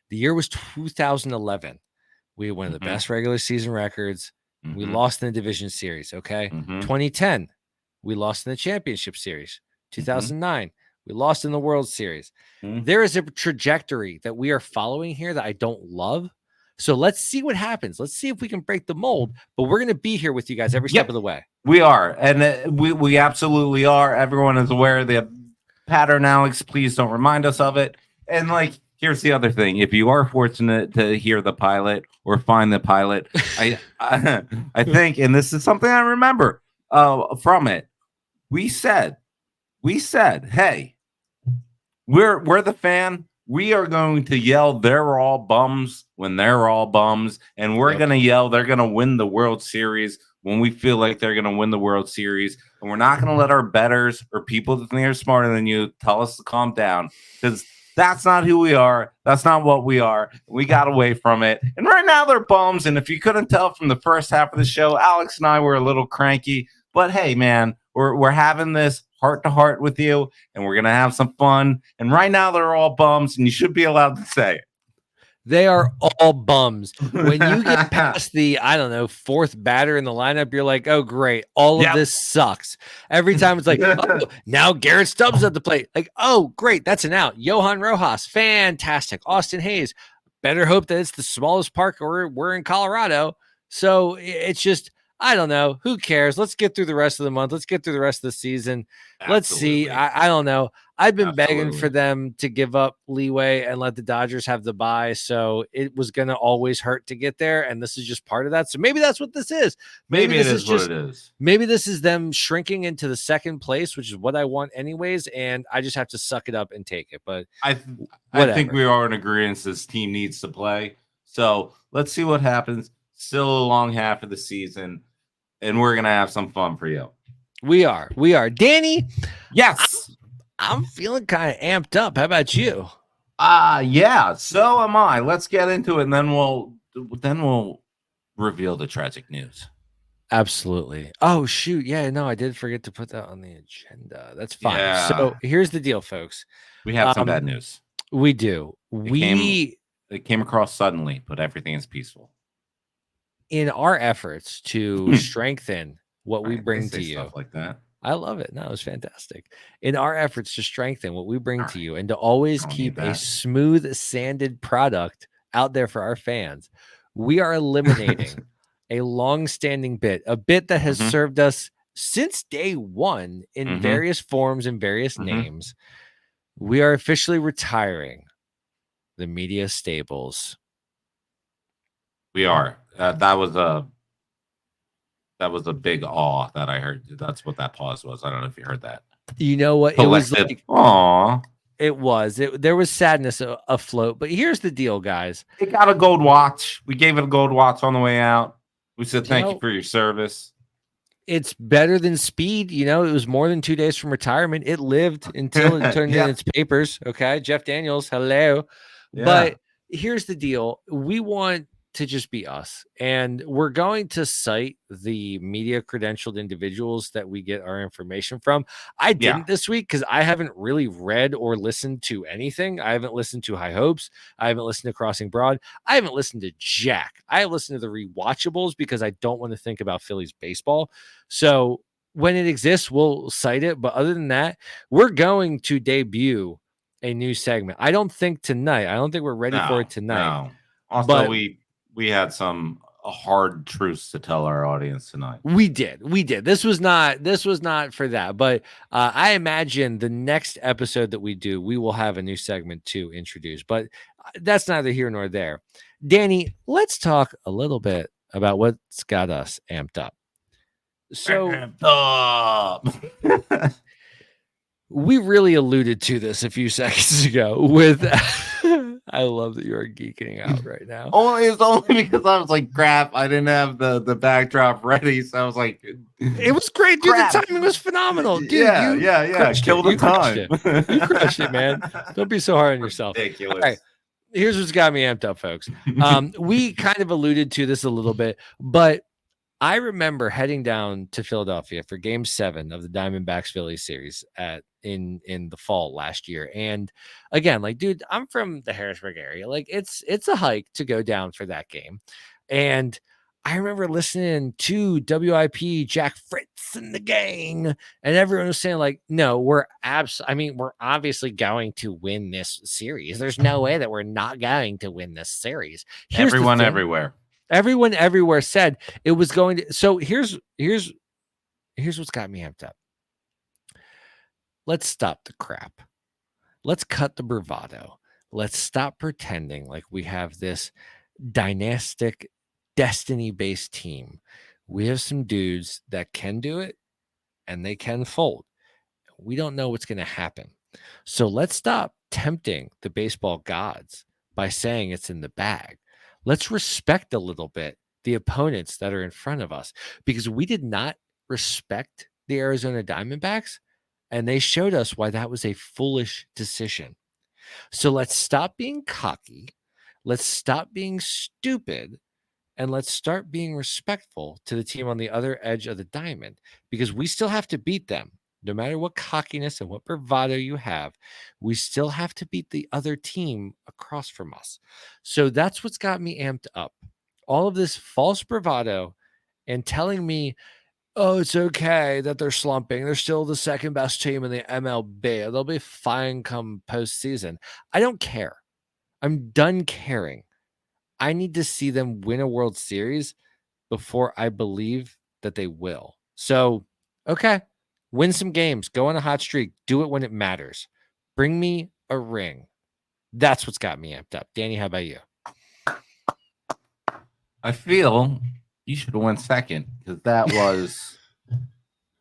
Speaker 3: the year was 2011. We had one of the best regular season records. We lost in the division series. Okay. 2010, we lost in the championship series. 2009, we lost in the World Series. There is a trajectory that we are following here that I don't love. So let's see what happens. Let's see if we can break the mold, but we're going to be here with you guys every step of the way.
Speaker 4: We are. And we absolutely are. Everyone is aware of the pattern, Alex. Please don't remind us of it. And like, here's the other thing. If you are fortunate to hear the pilot or find the pilot, I think, and this is something I remember from it, we said, hey, we're the fan. We are going to yell, they're all bums when they're all bums. And we're going to yell, they're going to win the World Series when we feel like they're going to win the World Series. And we're not going to let our bettors or people that think they're smarter than you tell us to calm down, because That's not who we are. That's not what we are. We got away from it. And right now they're bums. And if you couldn't tell from the first half of the show, Alex and I were a little cranky. But hey, man, we're having this heart to heart with you, and we're gonna have some fun. And right now they're all bums, and you should be allowed to say it.
Speaker 3: They are all bums. When you get past the, I don't know, fourth batter in the lineup, you're like, oh, great. All of this sucks. Every time it's like, oh, now Garrett Stubbs at the plate. Like, oh, great. That's an out. Johan Rojas. Fantastic. Austin Hayes. Better hope that it's the smallest park we're in Colorado. So it's just, I don't know. Who cares? Let's get through the rest of the month. Let's get through the rest of the season. Absolutely. Let's see. I don't know. I've been begging for them to give up leeway and let the Dodgers have the bye. So it was going to always hurt to get there. And this is just part of that. So maybe that's what this is.
Speaker 4: Maybe it is what it is.
Speaker 3: Maybe this is them shrinking into the second place, which is what I want anyways. And I just have to suck it up and take it. But
Speaker 4: I think we are in agreement this team needs to play. So let's see what happens. Still a long half of the season. And we're going to have some fun for you.
Speaker 3: We are. Danny.
Speaker 4: Yes.
Speaker 3: I'm feeling kind of amped up. How about you?
Speaker 4: Yeah, so am I. Let's get into it, and then we'll reveal the tragic news.
Speaker 3: Absolutely. Oh, shoot. Yeah, no, I did forget to put that on the agenda. That's fine.
Speaker 4: Yeah.
Speaker 3: So here's the deal, folks.
Speaker 4: We have some bad news.
Speaker 3: We do.
Speaker 4: It came across suddenly, but everything is peaceful.
Speaker 3: In our efforts to strengthen what we bring to you.
Speaker 4: Stuff like that.
Speaker 3: I love it. No, it was fantastic. In our efforts to strengthen what we bring to you and to always keep a smooth, sanded product out there for our fans, we are eliminating a long-standing bit, a bit that has served us since day one in various forms and various names. We are officially retiring the media stables.
Speaker 4: We are. That was a big awe that I heard. That's what that pause was. I don't know if you heard that.
Speaker 3: You know what? It was like,
Speaker 4: aw.
Speaker 3: It was. There was sadness afloat. But here's the deal, guys.
Speaker 4: It got a gold watch. We gave it a gold watch on the way out. We said thank you for your service.
Speaker 3: It's better than speed. You know, it was more than 2 days from retirement. It lived until it turned in its papers. Okay. Jeff Daniels, hello. Yeah. But here's the deal. We want to just be us. And we're going to cite the media credentialed individuals that we get our information from. I didn't this week because I haven't really read or listened to anything. I haven't listened to High Hopes. I haven't listened to Crossing Broad. I haven't listened to Jack. I listened to the rewatchables because I don't want to think about Phillies baseball. So when it exists, we'll cite it. But other than that, we're going to debut a new segment. I don't think tonight. I don't think we're ready for it tonight.
Speaker 4: No. Also, we had some hard truths to tell our audience tonight.
Speaker 3: We did. This was not for that. But I imagine the next episode that we do, we will have a new segment to introduce. But that's neither here nor there. Danny, let's talk a little bit about what's got us amped up. So we really alluded to this a few seconds ago with I love that you are geeking out right now.
Speaker 4: It's only because I was like, crap, I didn't have the backdrop ready. So I was like,
Speaker 3: it was great, dude. The timing was phenomenal. Dude,
Speaker 4: yeah. Kill the time.
Speaker 3: You crushed it, man. Don't be so hard on yourself.
Speaker 4: Ridiculous.
Speaker 3: All right. Here's what's got me amped up, folks. We kind of alluded to this a little bit, but I remember heading down to Philadelphia for Game 7 of the Diamondbacks Phillies series in the fall last year. And again, like, dude, I'm from the Harrisburg area. Like, it's a hike to go down for that game. And I remember listening to WIP, Jack Fritz and the gang, and everyone was saying, like, no, we're obviously going to win this series. There's no way that we're not going to win this series.
Speaker 4: Everyone everywhere said it was going to. So here's what's got me amped up. Let's stop the crap. Let's cut the bravado. Let's stop pretending like we have this dynastic, destiny-based team. We have some dudes that can do it, and they can fold. We don't know what's going to happen. So let's stop tempting the baseball gods by saying it's in the bag. Let's respect a little bit the opponents that are in front of us, because we did not respect the Arizona Diamondbacks, and they showed us why that was a foolish decision.
Speaker 3: So let's stop being cocky. Let's stop being stupid. And let's start being respectful to the team on the other edge of the diamond, because we still have to beat them. No matter what cockiness and what bravado you have, we still have to beat the other team across from us. So that's what's got me amped up. All of this false bravado and telling me, oh, it's okay that they're slumping. They're still the second best team in the MLB. They'll be fine come postseason. I don't care. I'm done caring. I need to see them win a World Series before I believe that they will. So, okay, win some games, go on a hot streak, do it when it matters. Bring me a ring. That's what's got me amped up. Danny, how about you?
Speaker 4: I feel you should have went second, because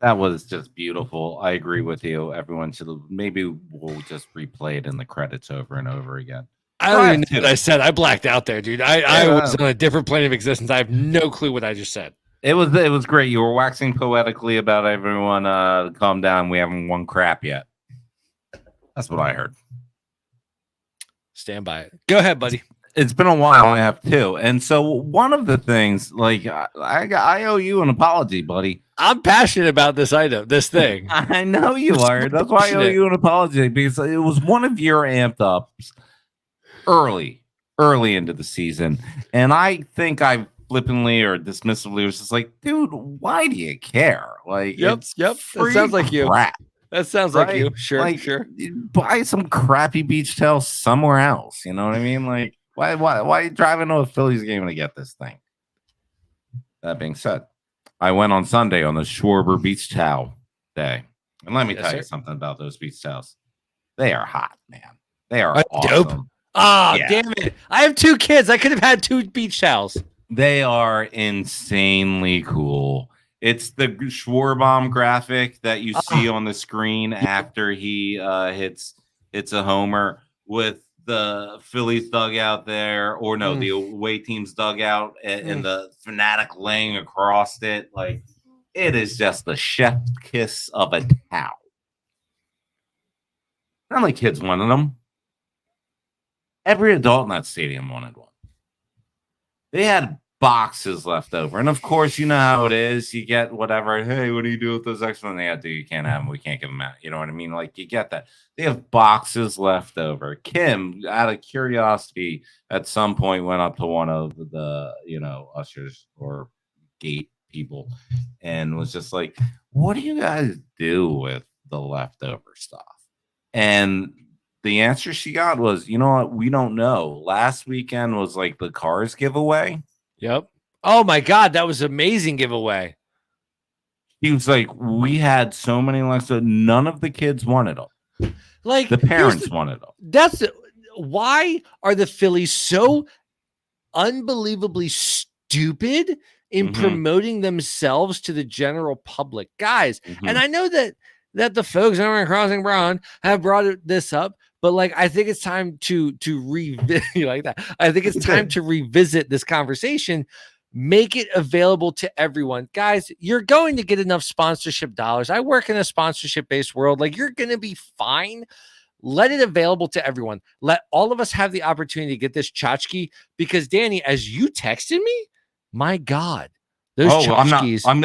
Speaker 4: that was just beautiful. I agree with you. Everyone should have. Maybe we'll just replay it in the credits over and over again.
Speaker 3: I don't even know what I said. I blacked out there, dude. I was on a different plane of existence. I have no clue what I just said.
Speaker 4: It was great. You were waxing poetically about everyone. Calm down. We haven't won crap yet. That's what I heard.
Speaker 3: Stand by it. Go ahead, buddy.
Speaker 4: It's been a while. I have two. And so one of the things, like, I owe you an apology, buddy.
Speaker 3: I'm passionate about this thing.
Speaker 4: I know you are. That's why I owe you an apology, because it was one of your amped ups early into the season. And I think I flippantly or dismissively was just like, dude, why do you care? Like,
Speaker 3: yep. That sounds like you. That sounds like you. Sure,
Speaker 4: like,
Speaker 3: sure.
Speaker 4: Buy some crappy beach towels somewhere else. You know what I mean? Like, why are you driving to a Phillies game to get this thing? That being said, I went on Sunday on the Schwarber beach towel day. And let me tell you something about those beach towels. They are hot, man. They are awesome.
Speaker 3: Dope. Damn it. I have 2 kids. I could have had 2 beach towels.
Speaker 4: They are insanely cool. It's the Schwarbaum graphic that you see on the screen after he hits a homer with the Phillies dugout there, or no, the away team's dugout, and the Fanatic laying across it. Like, it is just the chef kiss of a towel. Not like kids wanted them. Every adult in that stadium wanted one. They had boxes left over. And of course, you know how it is. You get whatever. Hey, what do you do with those extra? And they have to, you can't have them. We can't give them out. You know what I mean? Like, you get that. They have boxes left over. Kim, out of curiosity, at some point went up to one of the, ushers or gate people and was just like, what do you guys do with the leftover stuff? And the answer she got was, you know what? We don't know. Last weekend was like the Cars giveaway.
Speaker 3: Yep. Oh my God, that was an amazing giveaway.
Speaker 4: He was like, we had so many leftovers. None of the kids wanted them.
Speaker 3: Like,
Speaker 4: the parents wanted them.
Speaker 3: Why are the Phillies so unbelievably stupid in promoting themselves to the general public, guys? And I know that the folks over in Crossing Brown have brought this up, but like, I think it's time to revisit like that. I think it's time to revisit this conversation, make it available to everyone. Guys, you're going to get enough sponsorship dollars. I work in a sponsorship based world. Like, you're going to be fine. Let it available to everyone. Let all of us have the opportunity to get this tchotchke, because Danny, as you texted me, my God, those tchotchkes.
Speaker 4: I'm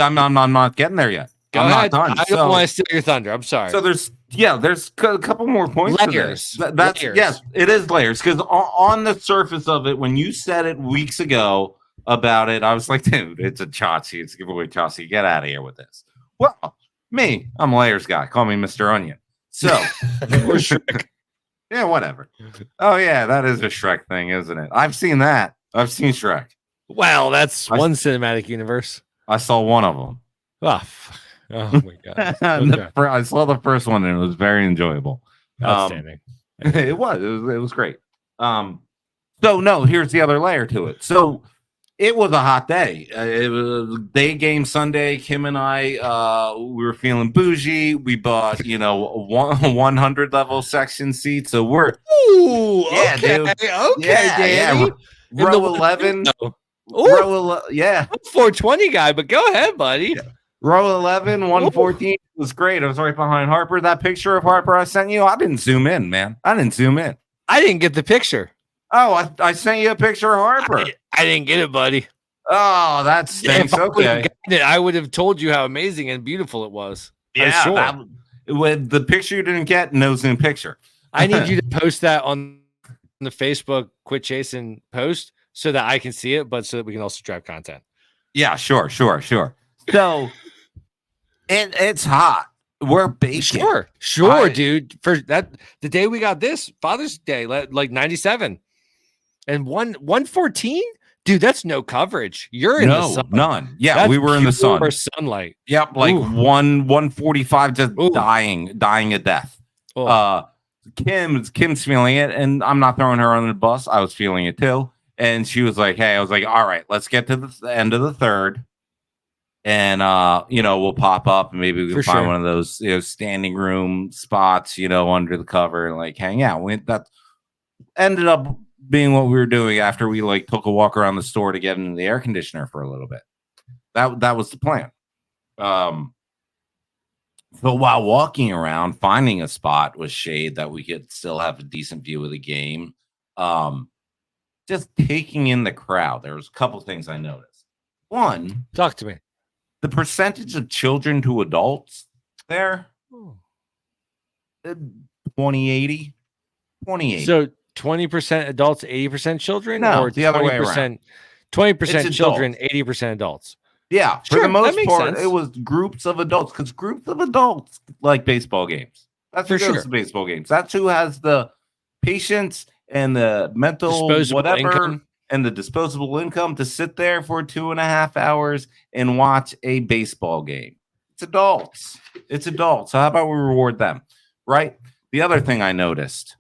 Speaker 4: not getting there yet.
Speaker 3: I'm not done. I don't want to steal your thunder. I'm sorry.
Speaker 4: So there's a couple more points.
Speaker 3: Layers.
Speaker 4: That's layers. Yes, it is layers. Because on the surface of it, when you said it weeks ago about it, I was like, dude, it's a tchotchke. It's a giveaway tchotchke. Get out of here with this. Well, I'm a layers guy. Call me Mr. Onion. So,
Speaker 3: or Shrek.
Speaker 4: Yeah, whatever. Oh yeah, that is a Shrek thing, isn't it? I've seen that. I've seen Shrek.
Speaker 3: Well, that's one cinematic universe.
Speaker 4: I saw one of them.
Speaker 3: Oh my God. Okay.
Speaker 4: I saw the first one and it was very enjoyable.
Speaker 3: Outstanding.
Speaker 4: It was great. So no, here's the other layer to it. So it was a hot day. It was day game Sunday. Kim and I, we were feeling bougie. We bought, 100 level section seats. So we're,
Speaker 3: okay,
Speaker 4: dude.
Speaker 3: Okay, Danny.
Speaker 4: Yeah. Row 11. Yeah.
Speaker 3: I'm 420 guy, but go ahead, buddy.
Speaker 4: Yeah. Row 11, 114 was great. I was right behind Harper. That picture of Harper I sent you, I didn't zoom in, man. I didn't zoom in.
Speaker 3: I didn't get the picture.
Speaker 4: Oh, I sent you a picture of Harper.
Speaker 3: I didn't get it, buddy.
Speaker 4: Oh, that stinks. Okay.
Speaker 3: I would have told you how amazing and beautiful it was.
Speaker 4: Yeah,
Speaker 3: sure.
Speaker 4: With the picture you didn't get, no Zoom picture.
Speaker 3: I need you to post that on the Facebook Quit Chasin post so that I can see it, but so that we can also drive content.
Speaker 4: Yeah, sure. So it's hot. We're baking.
Speaker 3: Sure, dude. For that, the day we got this Father's Day, like 97 and 114, dude. That's no coverage. You're in the sun.
Speaker 4: None. Yeah,
Speaker 3: that's
Speaker 4: we were in the sun.
Speaker 3: Sunlight.
Speaker 4: Yep, like 145, just dying of death. Kim's feeling it, and I'm not throwing her under the bus. I was feeling it too, and she was like, "Hey," I was like, "All right, let's get to the end of the third." And we'll pop up and maybe we can find one of those standing room spots, under the cover and like hang out. That ended up being what we were doing after we like took a walk around the store to get into the air conditioner for a little bit. That was the plan. So while walking around, finding a spot with shade that we could still have a decent view of the game, just taking in the crowd, there was a couple things I noticed. One,
Speaker 3: talk to me.
Speaker 4: The percentage of children to adults there, 20-80.
Speaker 3: So 20% adults, 80% children?
Speaker 4: No,
Speaker 3: or
Speaker 4: the other way around.
Speaker 3: 20% children, 80% adults.
Speaker 4: Yeah, for the most part, it was groups of adults because groups of adults like baseball games. That's who goes to baseball games. That's who has the patience and the mental income. And the disposable income to sit there for 2.5 hours and watch a baseball game. It's adults. So how about we reward them, right? The other thing I noticed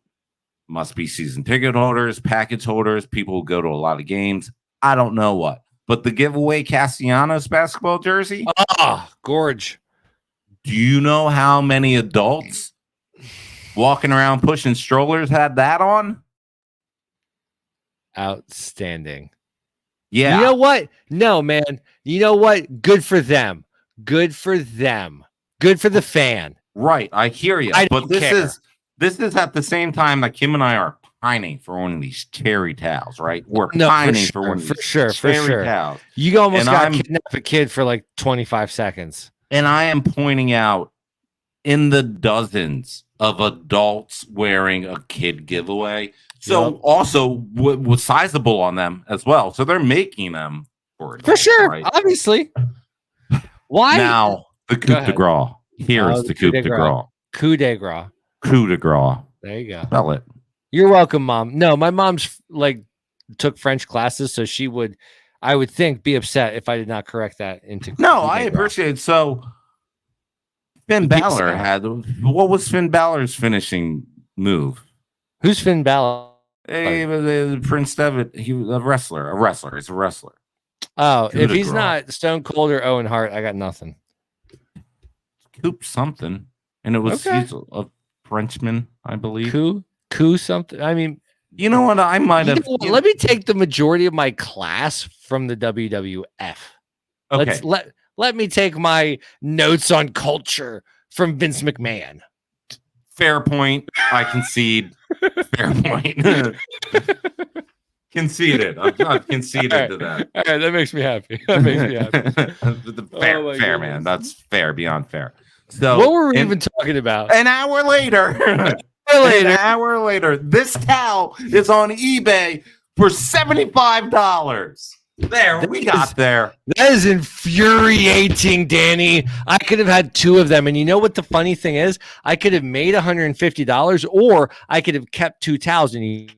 Speaker 4: must be season ticket holders, package holders, people who go to a lot of games. I don't know what, but the giveaway Castellanos basketball jersey.
Speaker 3: Gorge.
Speaker 4: Do you know how many adults walking around pushing strollers had that on?
Speaker 3: Outstanding.
Speaker 4: Yeah.
Speaker 3: You know what? No, man. You know what? Good for them. Good for them. Good for the fan.
Speaker 4: Right. I hear you. But this is at the same time that Kim and I are pining for one of these cherry towels, right? We're pining for one of these cherry towels.
Speaker 3: You almost got kidnapped a kid for like 25 seconds.
Speaker 4: And I am pointing out in the dozens of adults wearing a kid giveaway. So also was sizable on them as well. So they're making them for
Speaker 3: sure,
Speaker 4: right?
Speaker 3: Obviously. Why?
Speaker 4: Now the coup de grace. Here is the coup de grace.
Speaker 3: Coup de grace.
Speaker 4: Coup de grace.
Speaker 3: There you go.
Speaker 4: Spell it.
Speaker 3: You're welcome, Mom. No, my mom's took French classes, so I would think, be upset if I did not correct that into.
Speaker 4: No, I appreciate it. So Finn Balor what was Finn Balor's finishing move?
Speaker 3: Who's Finn Balor?
Speaker 4: Prince Devitt. He was a wrestler. He's a wrestler.
Speaker 3: Oh, if he's not Stone Cold or Owen Hart, I got nothing.
Speaker 4: Coop something, and it was he's a Frenchman, I believe.
Speaker 3: Coup something. I mean,
Speaker 4: you know what? I might have.
Speaker 3: Let me take the majority of my class from the WWF.
Speaker 4: Okay.
Speaker 3: Let me take my notes on culture from Vince McMahon.
Speaker 4: Fair point. I concede. Fair point. Conceded. I've conceded to that.
Speaker 3: All right, that makes me happy.
Speaker 4: Fair, man. That's fair, beyond fair. So,
Speaker 3: what were we even talking about?
Speaker 4: An hour later. An hour later, this towel is on eBay for $75. We got there.
Speaker 3: That is infuriating, Danny. I could have had 2 of them. And you know what the funny thing is? I could have made $150 or I could have kept 2 towels. And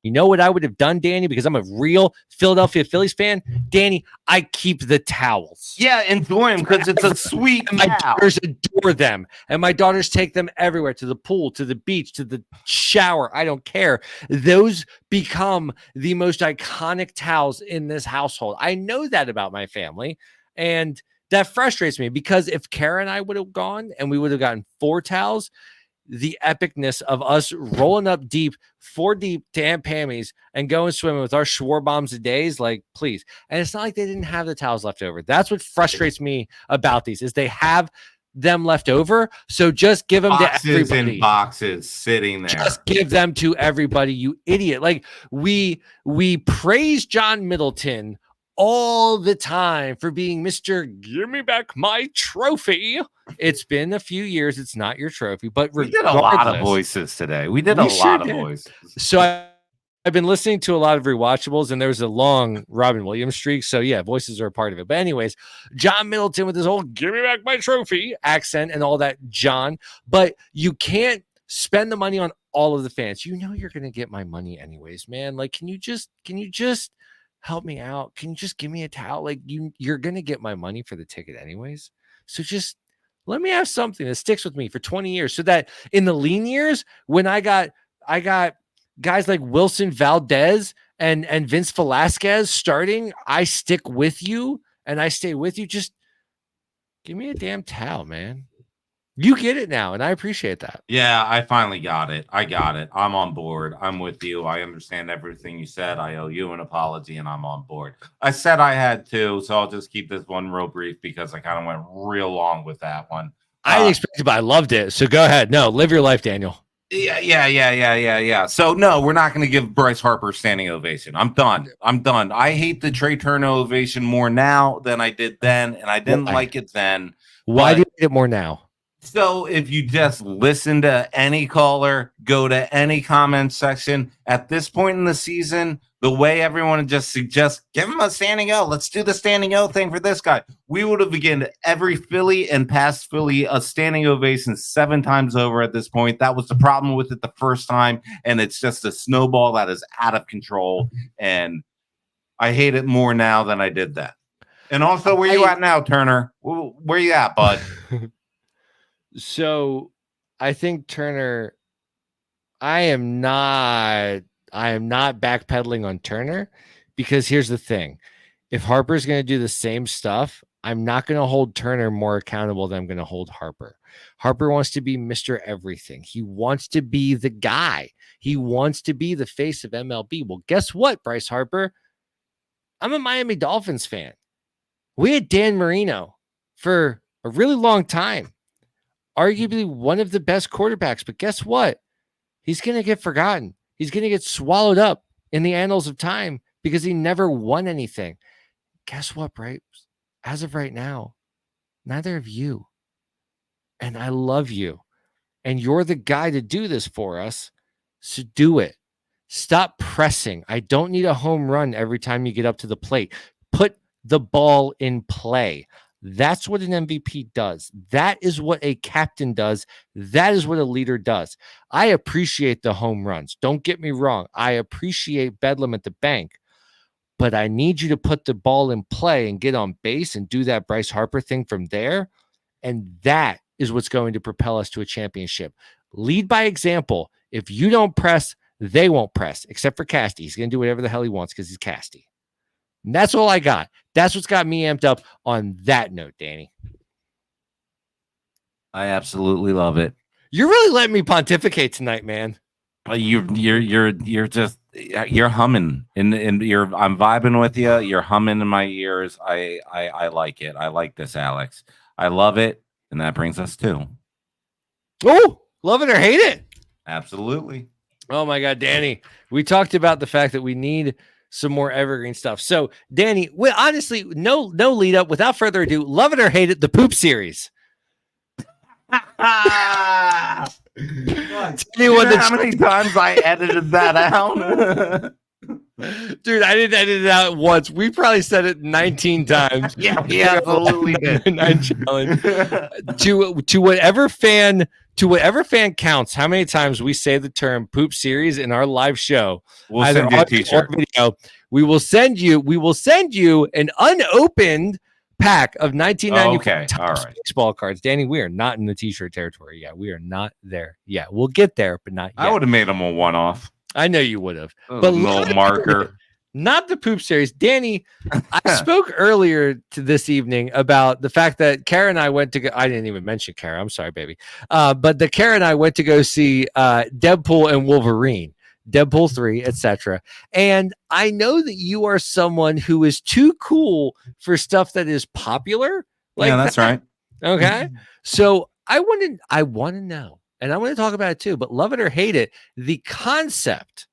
Speaker 3: you know what I would have done, Danny? Because I'm a real Philadelphia Phillies fan. Danny, I keep the towels.
Speaker 4: Yeah, enjoy them because it's a sweet
Speaker 3: and my daughters adore them. And my daughters take them everywhere, to the pool, to the beach, to the shower. I don't care. Those become the most iconic towels in this household. I know that about my family. And that frustrates me because if Kara and I would have gone and we would have gotten 4 towels, the epicness of us rolling up deep, 4 deep to Aunt Pammy's and going swimming with our Schwarbombs a days, like, please. And it's not like they didn't have the towels left over. That's what frustrates me about these is they have them left over. So just give them to
Speaker 4: Boxes
Speaker 3: everybody.
Speaker 4: and boxes sitting there.
Speaker 3: Just give them to everybody, you idiot. Like we praise John Middleton all the time for being Mr. Give me back my trophy. It's been a few years. It's not your trophy, but
Speaker 4: we did a lot of voices today. We did a lot of voices.
Speaker 3: So I've been listening to a lot of rewatchables, and there was a long Robin Williams streak. So yeah, voices are a part of it. But anyways, John Middleton with his whole "give me back my trophy" accent and all that, John. But you can't spend the money on all of the fans. You know you're gonna get my money anyways, man. Like, can you just help me out? Can you just give me a towel? Like you're gonna get my money for the ticket anyways. So just let me have something that sticks with me for 20 years, so that in the lean years, when I got guys like Wilson Valdez and Vince Velasquez starting, I stick with you and I stay with you. Just give me a damn towel, man. You get it now, and I appreciate that.
Speaker 4: Yeah, I finally got it. I got it. I'm on board. I'm with you. I understand everything you said. I owe you an apology, and I'm on board. I said I had to, so I'll just keep this one real brief because I kind of went real long with that one.
Speaker 3: I didn't expect it, but I loved it. So go ahead. No, live your life, Daniel.
Speaker 4: Yeah. So no, we're not going to give Bryce Harper a standing ovation. I'm done. I hate the Trey Turner ovation more now than I did then, and I didn't like it then.
Speaker 3: Why do you hate it more now?
Speaker 4: So if you just listen to any caller, go to any comment section at this point in the season, the way everyone just suggests, give him a standing O. Let's do the standing O thing for this guy. We would have given every Philly and past Philly a standing ovation 7 times over at this point. That was the problem with it the first time, and it's just a snowball that is out of control, and I hate it more now than I did then. And also, where you at now, Turner? Where you at, bud?
Speaker 3: So I think Turner, I am not backpedaling on Turner, because here's the thing. If Harper's going to do the same stuff, I'm not going to hold Turner more accountable than I'm going to hold Harper. Harper wants to be Mr. Everything. He wants to be the guy. He wants to be the face of MLB. Well, guess what, Bryce Harper? I'm a Miami Dolphins fan. We had Dan Marino for a really long time. Arguably one of the best quarterbacks, but guess what? He's going to get forgotten. He's going to get swallowed up in the annals of time because he never won anything. Guess what, Bryce? As of right now, neither of you. And I love you. And you're the guy to do this for us. So do it. Stop pressing. I don't need a home run every time you get up to the plate. Put the ball in play. That's what an MVP does. That is what a captain does. That is what a leader does. I appreciate the home runs. Don't get me wrong. I appreciate Bedlam at the bank. But I need you to put the ball in play and get on base and do that Bryce Harper thing from there. And that is what's going to propel us to a championship. Lead by example. If you don't press, they won't press, except for Casty. He's going to do whatever the hell he wants because he's Casty. And that's all I got. That's what's got me amped up on that note, Danny.
Speaker 4: I absolutely love it.
Speaker 3: You're really letting me pontificate tonight, man.
Speaker 4: You're humming and I'm vibing with you. You're humming in my ears. I like it. I like this, Alex. I love it. And that brings us to.
Speaker 3: Oh, love it or hate it.
Speaker 4: Absolutely.
Speaker 3: Oh my God, Danny. We talked about the fact that we need some more evergreen stuff. So, Danny, honestly, no lead up. Without further ado, love it or hate it, the poop series.
Speaker 4: How many times I edited that out?
Speaker 3: Dude, I didn't edit it out once. We probably said it 19 times.
Speaker 4: Yeah, we absolutely did.
Speaker 3: To whatever fan counts how many times we say the term poop series in our live show.
Speaker 4: We'll send you a t-shirt.
Speaker 3: Video, we will send you an unopened pack of 1995 baseball cards. Danny, we are not in the t-shirt territory yet. We are not there yet. We'll get there, but not yet.
Speaker 4: I would have made them a one-off.
Speaker 3: I know you would have. But
Speaker 4: little marker.
Speaker 3: Not the poop series. Danny, I spoke earlier to this evening about the fact that Kara and I went to go. I didn't even mention Kara. I'm sorry, baby. But the Kara and I went to go see Deadpool and Wolverine, Deadpool 3, etc. And I know that you are someone who is too cool for stuff that is popular.
Speaker 4: Like that's right.
Speaker 3: Okay. So I want to know, and I want to talk about it too, but love it or hate it, the concept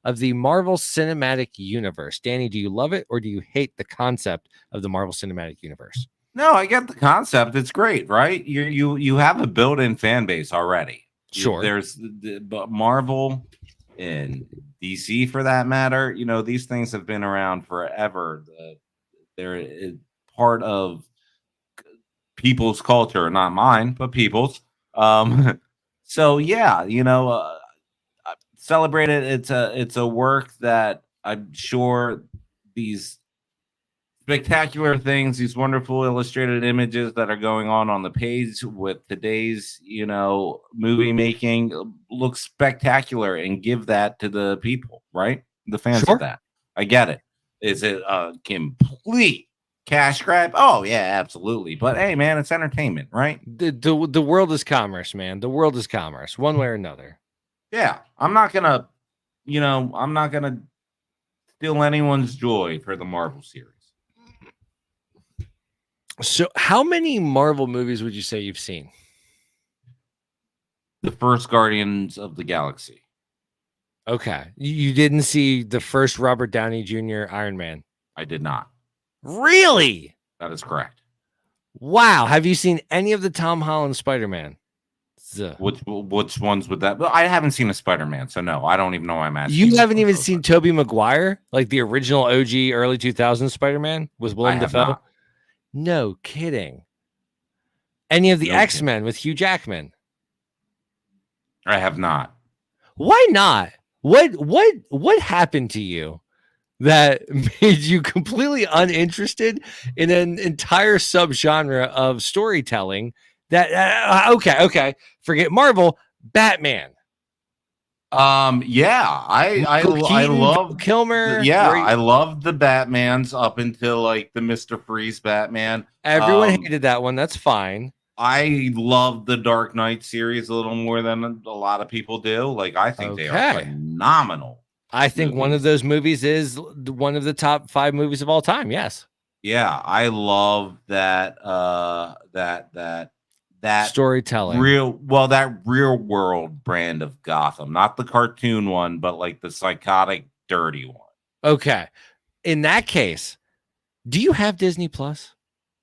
Speaker 3: of the Marvel Cinematic Universe. Danny, do you love it or do you hate the concept of the Marvel Cinematic Universe?
Speaker 4: No, I get the concept. It's great, right? You have a built-in fan base already.
Speaker 3: Sure.
Speaker 4: But Marvel and DC, for that matter, these things have been around forever. They're part of people's culture, not mine, but people's. So yeah, celebrate it. It's a work that I'm sure these spectacular things, these wonderful illustrated images that are going on the page with today's, movie making look spectacular, and give that to the people, right? The fans
Speaker 3: Sure.
Speaker 4: of that. I get it. Is it a complete cash grab? Oh yeah, absolutely. But hey, man, it's entertainment, right?
Speaker 3: The world is commerce, man. The world is commerce, one way or another.
Speaker 4: Yeah, I'm not gonna steal anyone's joy for the Marvel series.
Speaker 3: So, how many Marvel movies would you say you've seen?
Speaker 4: The first Guardians of the Galaxy.
Speaker 3: Okay. You didn't see the first Robert Downey Jr. Iron Man?
Speaker 4: I did not.
Speaker 3: Really?
Speaker 4: That is correct.
Speaker 3: Wow. Have you seen any of the Tom Holland Spider-Man?
Speaker 4: Which ones would that? Well, I haven't seen a Spider-Man, so no, I don't even know why I'm asking.
Speaker 3: You haven't even seen Tobey Maguire, like the original OG early 2000s Spider-Man with Willem Dafoe?
Speaker 4: Not.
Speaker 3: No kidding. Any of the X-Men with Hugh Jackman?
Speaker 4: I have not.
Speaker 3: Why not? What happened to you that made you completely uninterested in an entire subgenre of storytelling? That okay, forget Marvel, Batman.
Speaker 4: Yeah, I love
Speaker 3: Kilmer.
Speaker 4: I love the Batmans up until like the Mr. Freeze Batman.
Speaker 3: Everyone hated that one. That's fine.
Speaker 4: I love the Dark Knight series a little more than a lot of people do. Like, I think they are phenomenal.
Speaker 3: I think one of those movies is one of the top 5 movies of all time. Yes.
Speaker 4: Yeah, I love that. That
Speaker 3: storytelling,
Speaker 4: that real world brand of Gotham, not the cartoon one, but like the psychotic, dirty one.
Speaker 3: Okay. In that case, do you have Disney Plus?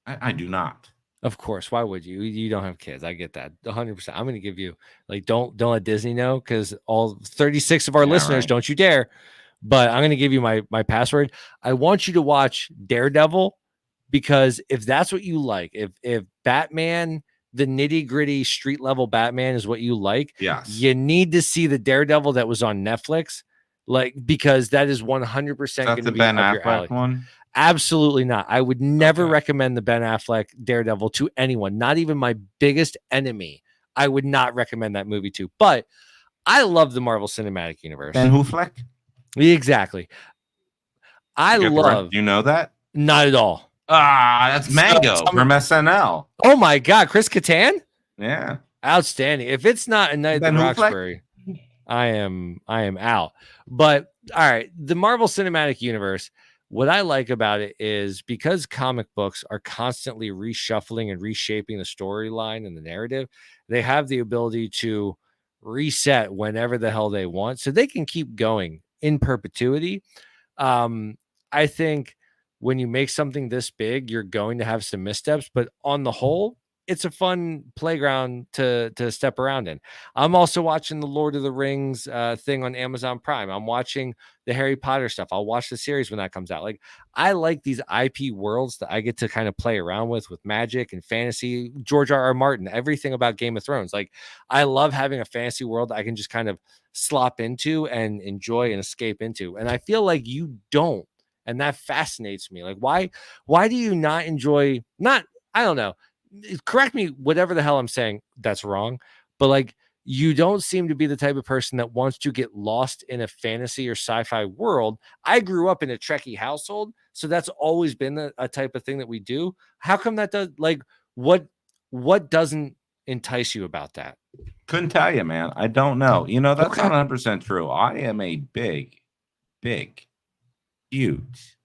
Speaker 4: I do not.
Speaker 3: Of course. Why would you? You don't have kids. I get that 100%. I'm going to give you don't let Disney know, because all 36 of our listeners, right. Don't you dare. But I'm going to give you my password. I want you to watch Daredevil, because if that's what you like, if Batman, the nitty-gritty street level Batman is what you like,
Speaker 4: yes,
Speaker 3: you need to see the Daredevil that was on Netflix, because that is 100% going to be
Speaker 4: Ben
Speaker 3: up your alley.
Speaker 4: One.
Speaker 3: Absolutely not. I would never recommend the Ben Affleck Daredevil to anyone, not even my biggest enemy. I would not recommend that movie to. But I love the Marvel Cinematic Universe.
Speaker 4: Ben Affleck?
Speaker 3: Exactly. Do
Speaker 4: you know that?
Speaker 3: Not at all.
Speaker 4: That's Mango from SNL.
Speaker 3: Oh my God, Chris Kattan?
Speaker 4: Yeah.
Speaker 3: Outstanding. If it's not A Night at the Roxbury, I am out. But all right, the Marvel Cinematic Universe, what I like about it is because comic books are constantly reshuffling and reshaping the storyline and the narrative, they have the ability to reset whenever the hell they want, so they can keep going in perpetuity. I think when you make something this big, you're going to have some missteps, but on the whole, it's a fun playground to step around in. I'm also watching the Lord of the Rings thing on Amazon Prime. I'm watching the Harry Potter stuff. I'll watch the series when that comes out. Like, I like these IP worlds that I get to kind of play around with magic and fantasy. George R.R. Martin, everything about Game of Thrones. Like, I love having a fantasy world that I can just kind of slop into and enjoy and escape into. And I feel like you don't. And that fascinates me. Like, why do you not enjoy, I don't know, correct me, whatever the hell I'm saying, that's wrong. But like, you don't seem to be the type of person that wants to get lost in a fantasy or sci-fi world. I grew up in a Trekkie household, so that's always been a type of thing that we do. How come that does, like, what doesn't entice you about that?
Speaker 4: Couldn't tell you, man. I don't know. That's not 100% true. I am a big, huge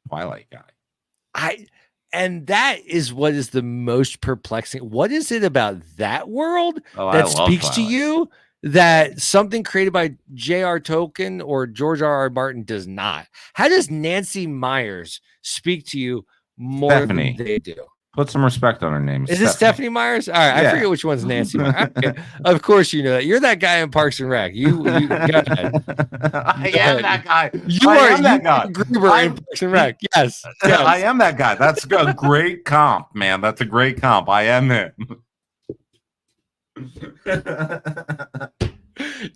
Speaker 4: Twilight guy.
Speaker 3: And that is what is the most perplexing. What is it about that world
Speaker 4: I
Speaker 3: that
Speaker 4: love
Speaker 3: speaks to
Speaker 4: Twilight.
Speaker 3: you that something created by J.R. Tolkien or George R.R. Martin does not? How does Nancy Myers speak to you more
Speaker 4: Stephanie.
Speaker 3: than they do?
Speaker 4: Put some respect on her name.
Speaker 3: Is it Stephanie Myers? All right,
Speaker 4: Yeah.
Speaker 3: I forget which one's Nancy Myers. Okay. Of course you know that. You're that guy in Parks and Rec. You go ahead.
Speaker 4: I am that guy.
Speaker 3: You
Speaker 4: I
Speaker 3: are
Speaker 4: am that guy.
Speaker 3: Gruber in Parks and Rec. Yes.
Speaker 4: I am that guy. That's a great comp, man. That's a great comp. I am him.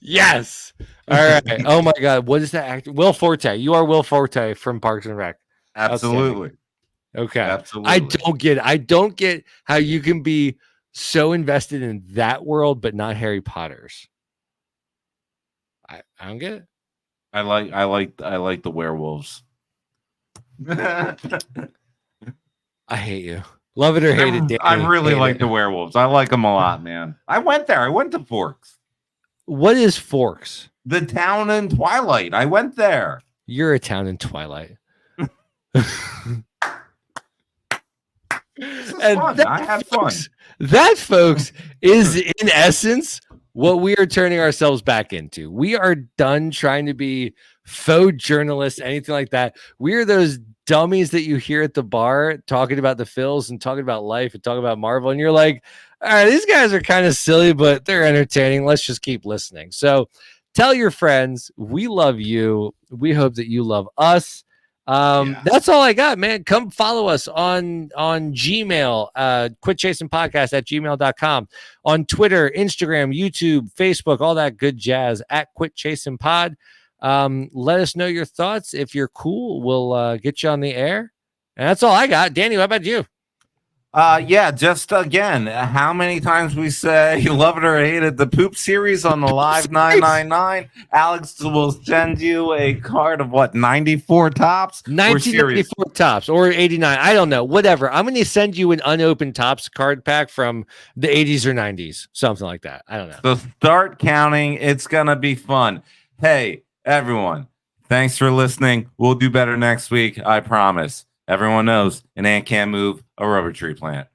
Speaker 3: Yes. All right. Oh my God. What is that actor? Will Forte. You are Will Forte from Parks and Rec.
Speaker 4: Absolutely.
Speaker 3: Okay.
Speaker 4: Absolutely.
Speaker 3: I don't get how you can be so invested in that world, but not Harry Potter's. I don't get it.
Speaker 4: I like the werewolves.
Speaker 3: I hate you. Love it or hate it, Danny.
Speaker 4: I really
Speaker 3: Hate
Speaker 4: like
Speaker 3: it.
Speaker 4: the werewolves. I like them a lot, man. I went there. I went to Forks,
Speaker 3: What is Forks?
Speaker 4: the town in Twilight. I went there.
Speaker 3: You're a town in Twilight. And
Speaker 4: Fun.
Speaker 3: that,
Speaker 4: I had fun.
Speaker 3: That, folks, is in essence what we are turning ourselves back into. We are done trying to be faux journalists, anything like that. We are those dummies that you hear at the bar talking about the Phils and talking about life and talking about Marvel. And you're like, all right, these guys are kind of silly, but they're entertaining. Let's just keep listening. So tell your friends, we love you. We hope that you love us. That's all I got, man. Come follow us on Gmail, Quit Chasin Podcast at gmail.com, on Twitter, Instagram, YouTube, Facebook, all that good jazz at Quit Chasin Pod. Let us know your thoughts. If you're cool, we'll get you on the air. And that's all I got. Danny, what about you?
Speaker 4: Just again, how many times we say you love it or hate it, the poop series on the live 999. Alex will send you a card of 94 tops?
Speaker 3: 1994 tops or 89. I don't know. Whatever. I'm going to send you an unopened tops card pack from the 80s or 90s. Something like that. I don't know.
Speaker 4: So start counting. It's going to be fun. Hey, everyone. Thanks for listening. We'll do better next week. I promise. Everyone knows an ant can't move a rubber tree plant.